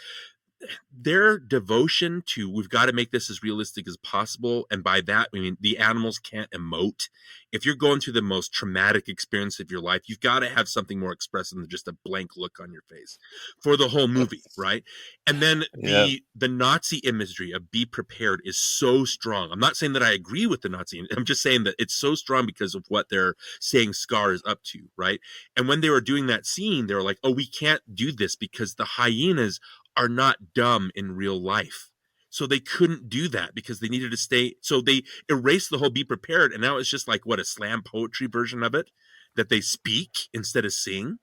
their devotion to, we've got to make this as realistic as possible, and by that I mean the animals can't emote. If you're going through the most traumatic experience of your life, you've got to have something more expressive than just a blank look on your face for the whole movie, right? And then the Nazi imagery of be prepared is so strong. I'm not saying that I agree with the Nazi, I'm just saying that it's so strong because of what they're saying Scar is up to, right? And when they were doing that scene, they were like, oh, we can't do this because the hyenas are not dumb in real life. So they couldn't do that because they needed to stay. So they erased the whole "be prepared," and now it's just like a slam poetry version of it that they speak instead of sing.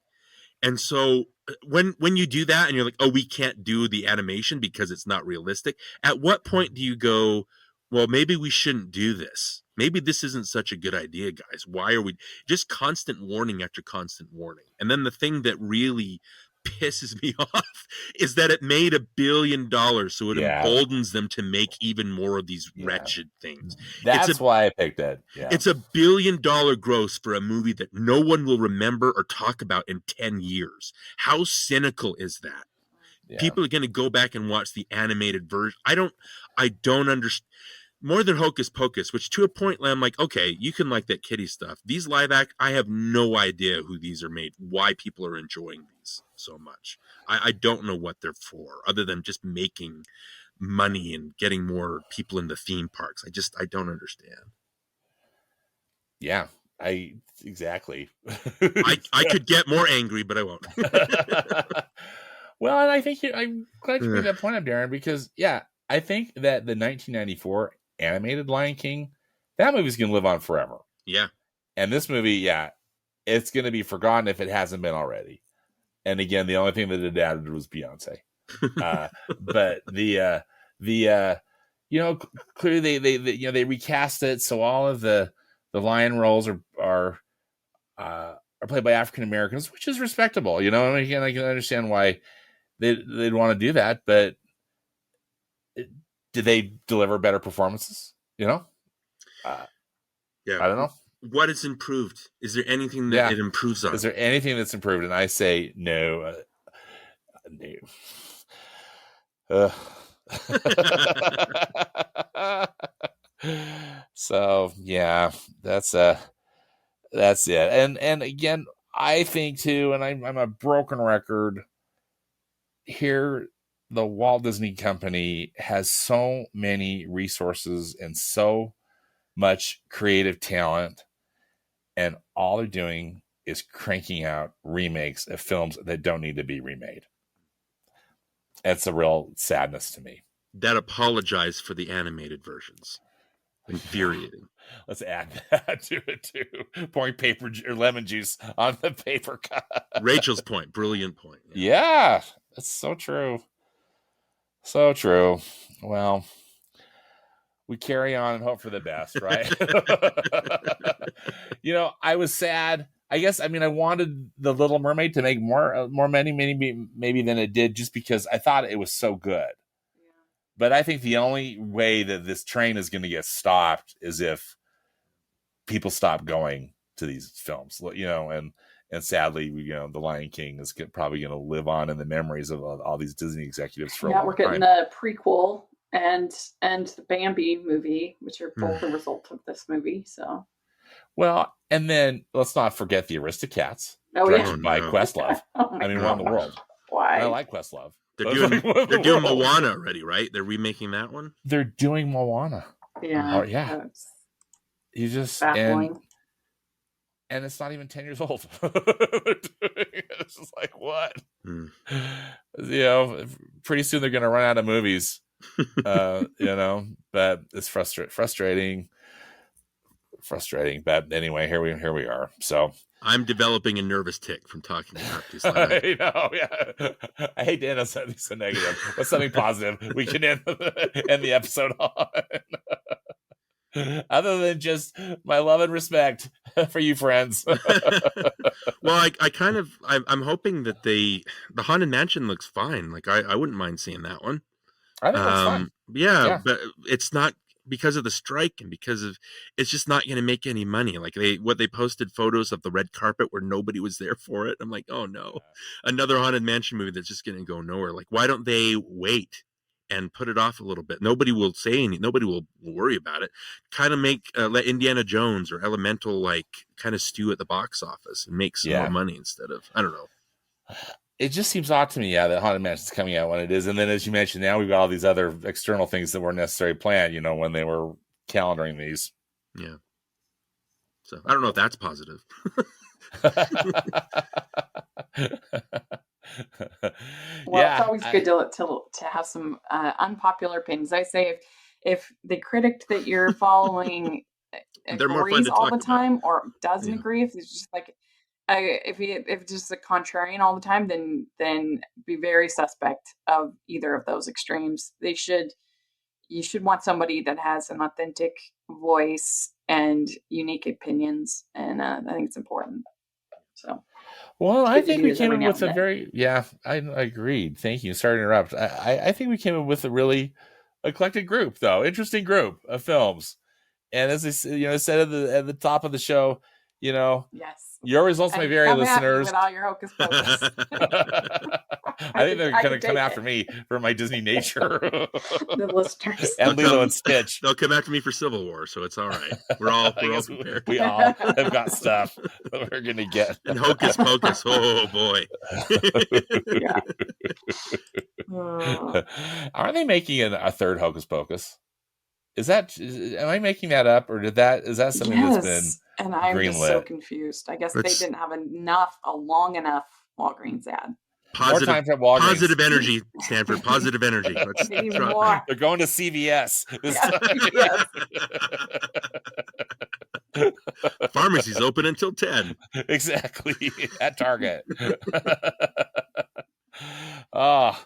And so when you do that and you're like, oh, we can't do the animation because it's not realistic, at what point do you go, well, maybe we shouldn't do this? Maybe this isn't such a good idea, guys. Why are we just constant warning after constant warning? And then the thing that really pisses me off is that it made $1 billion, so it emboldens them to make even more of these wretched things. That's why I picked it. Yeah. It's $1 billion gross for a movie that no one will remember or talk about in 10 years. How cynical is that? Yeah. People are going to go back and watch the animated version. I don't understand. More than Hocus Pocus, which to a point, I'm like, okay, you can like that kiddie stuff. These live act, I have no idea who these are made, why people are enjoying these so much. I don't know what they're for, other than just making money and getting more people in the theme parks. I don't understand. Yeah, exactly. I could get more angry, but I won't. Well, and I think I'm glad you made that point up, Darin, because I think that the 1994 animated Lion King, that movie's going to live on forever. Yeah. And this movie, it's going to be forgotten if it hasn't been already. And again, the only thing that it added was Beyonce. But clearly they recast it, so all of the lion roles are played by African Americans, which is respectable. I can understand why they'd want to do that, but did they deliver better performances? I don't know. What is improved? Is there anything that it improves on? Is there anything that's improved? And I say no. No. So that's it. And again, I think too, and I'm a broken record here. The Walt Disney Company has so many resources and so much creative talent, and all they're doing is cranking out remakes of films that don't need to be remade. It's a real sadness to me. That apologize for the animated versions. Infuriating. Let's add that to it too. Pouring paper or lemon juice on the paper cup. Rachel's point. Brilliant point. Yeah, that's so true. So true. Well, we carry on and hope for the best, right? I was sad. I guess, I wanted The Little Mermaid to make more money, maybe than it did, just because I thought it was so good. Yeah. But I think the only way that this train is going to get stopped is if people stop going to these films, and sadly, The Lion King is probably going to live on in the memories of all these Disney executives for a long time. We're getting the prequel and the Bambi movie, which are both a result of this movie. So, well, and then let's not forget the Aristocats, directed by Questlove. What in the world? Why? I like Questlove. They're doing Moana already, right? They're remaking that one. They're doing Moana. Yeah. Oh, yeah. You just baffling. And it's not even 10 years old. It's just like, what? Pretty soon they're going to run out of movies. But it's frustrating. But anyway, here we are. So I'm developing a nervous tick from talking about this. I know, yeah. I hate to end on something so negative. What's something positive we can end the episode on? Other than just my love and respect for you, friends. Well, I'm hoping that the Haunted Mansion looks fine. Like I wouldn't mind seeing that one. I think that's fine. Yeah, but it's not because of the strike and because of it's just not going to make any money. Like they posted photos of the red carpet where nobody was there for it. I'm like, oh no, another Haunted Mansion movie that's just going to go nowhere. Like, why don't they wait and put it off a little bit? Nobody will say anything. Nobody will worry about it. Kind of let Indiana Jones or Elemental kind of stew at the box office and make some more money instead of, I don't know. It just seems odd to me, that Haunted Mansion is coming out when it is. And then, as you mentioned, now we've got all these other external things that weren't necessarily planned, when they were calendaring these. Yeah. So I don't know if that's positive. Well, it's Yeah, always good to have some unpopular opinions. I say if the critic that you're following They're more fun agrees to all talk the about. time or doesn't Yeah. agree, if it's just like if it's just a contrarian all the time, then be very suspect of either of those extremes. You should want somebody that has an authentic voice and unique opinions, and I think it's important. So well, it's I good to think do we this came every up now with and a then. very, yeah, I agreed. Thank you. Sorry to interrupt. I think we came up with a really eclectic group, though. Interesting group of films. And as I said at the top of the show, you know, Yes, your results may and vary, come at me listeners. with all your hocus pocus. I think they're I going could to come take after it. me for my Disney nature. The listeners. And Lilo and Stitch. They'll come after me for Civil War, so it's all right. We're all prepared. We all have got stuff that we're going to get. And hocus pocus, oh boy. Yeah. Are they making a third Hocus Pocus? Am I making that up, or is that something that's been Yes, and I'm just so greenlit? confused. I guess they Let's- didn't have a long enough Walgreens ad. More time for Walgreens. Positive energy, Stanford. Positive energy. Let's They need try. more. They're going to CVS. Yeah, yes. Pharmacy's open until 10. Exactly. At Target. Oh,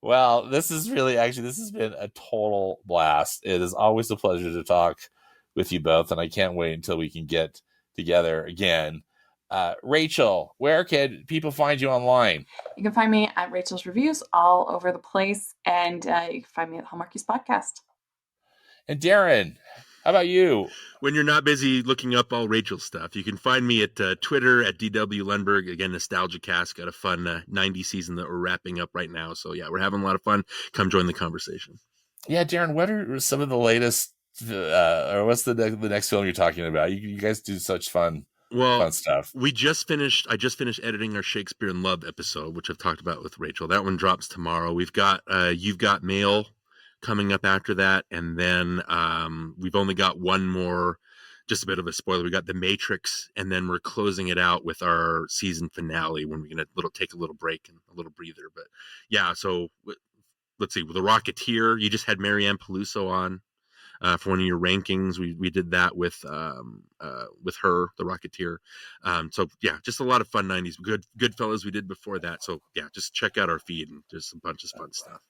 well, this has been a total blast. It is always a pleasure to talk with you both, and I can't wait until we can get together again. Rachel, where can people find you online? You can find me at Rachel's Reviews all over the place, and you can find me at Hallmarkies Podcast. And Darin, how about you? When you're not busy looking up all Rachel's stuff, you can find me at Twitter at DW Lundberg. Again, NostalgiaCast got a fun 90 season that we're wrapping up right now. So yeah, we're having a lot of fun. Come join the conversation. Yeah, Darin, what are some of the latest, or what's the next film you're talking about? You guys do such fun stuff. I just finished editing our Shakespeare in Love episode, which I've talked about with Rachel. That one drops tomorrow. We've got You've Got Mail coming up after that, and then we've only got one more. Just a bit of a spoiler. We got The Matrix, and then we're closing it out with our season finale when we're gonna take a little break and a little breather. But yeah, so let's see. With The Rocketeer, you just had Marianne Peluso on. For one of your rankings, we did that with her, The Rocketeer. So yeah, just a lot of fun 90s. Good fellas we did before that. So yeah, just check out our feed and just a bunch of fun stuff.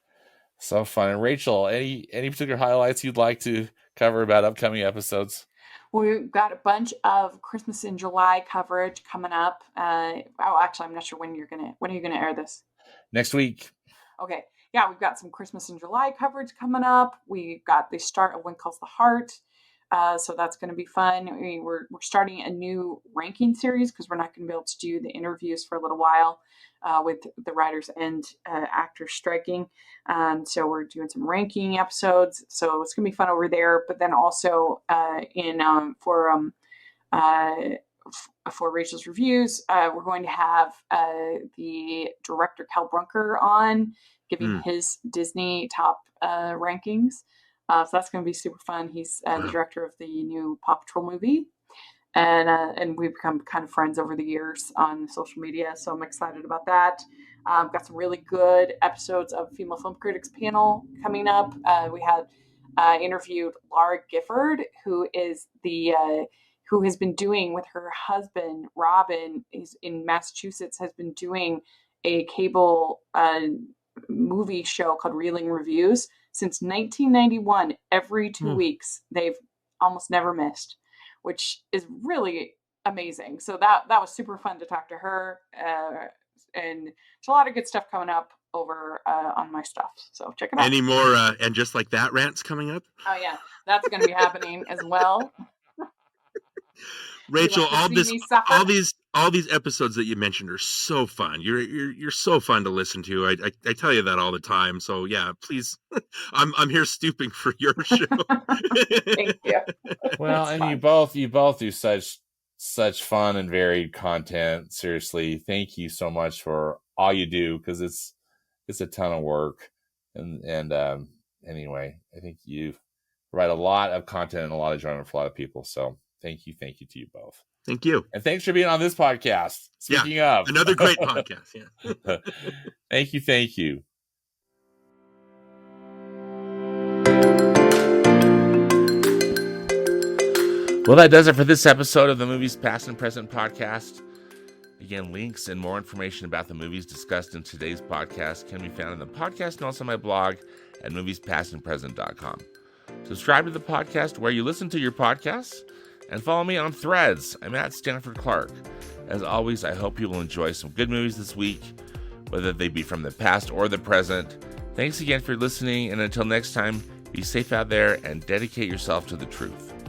So fun. And Rachel, any particular highlights you'd like to cover about upcoming episodes? We've got a bunch of Christmas in July coverage coming up. Actually, I'm not sure when are you gonna air this? Next week. Okay. Yeah, we've got some Christmas in July coverage coming up. We've got the start of When Calls the Heart. So that's going to be fun. We're starting a new ranking series because we're not going to be able to do the interviews for a little while with the writers and actors striking. So we're doing some ranking episodes. So it's going to be fun over there. But then also for Rachel's Reviews, we're going to have the director Cal Brunker on, giving his Disney top rankings. So that's going to be super fun. He's the director of the new Paw Patrol movie. And we've become kind of friends over the years on social media. So I'm excited about that. Got some really good episodes of Female Film Critics panel coming up. We had interviewed Laura Gifford, who has been doing with her husband, Robin, is in Massachusetts, has been doing a cable movie show called Reeling Reviews since 1991. Every 2 weeks, they've almost never missed, which is really amazing. So that was super fun to talk to her. And there's a lot of good stuff coming up over on my stuff. So check it out. Any more And Just Like That rants coming up? Oh yeah, that's going to be happening as well. Rachel, like all these episodes that you mentioned are so fun. You're so fun to listen to. I tell you that all the time. So yeah, please, I'm here stooping for your show. Thank you. Well, and you both do such fun and varied content. Seriously, thank you so much for all you do, because it's a ton of work. And anyway, I think you provide a lot of content and a lot of enjoyment for a lot of people. So thank you to you both. Thank you. And thanks for being on this podcast. Speaking of. Another great podcast. Yeah. Thank you. Thank you. Well, that does it for this episode of the Movies Past and Present podcast. Again, links and more information about the movies discussed in today's podcast can be found in the podcast notes on my blog at moviespastandpresent.com. Subscribe to the podcast where you listen to your podcasts and follow me on Threads. I'm at Stanford Clark. As always, I hope you will enjoy some good movies this week, whether they be from the past or the present. Thanks again for listening, and until next time, be safe out there and dedicate yourself to the truth.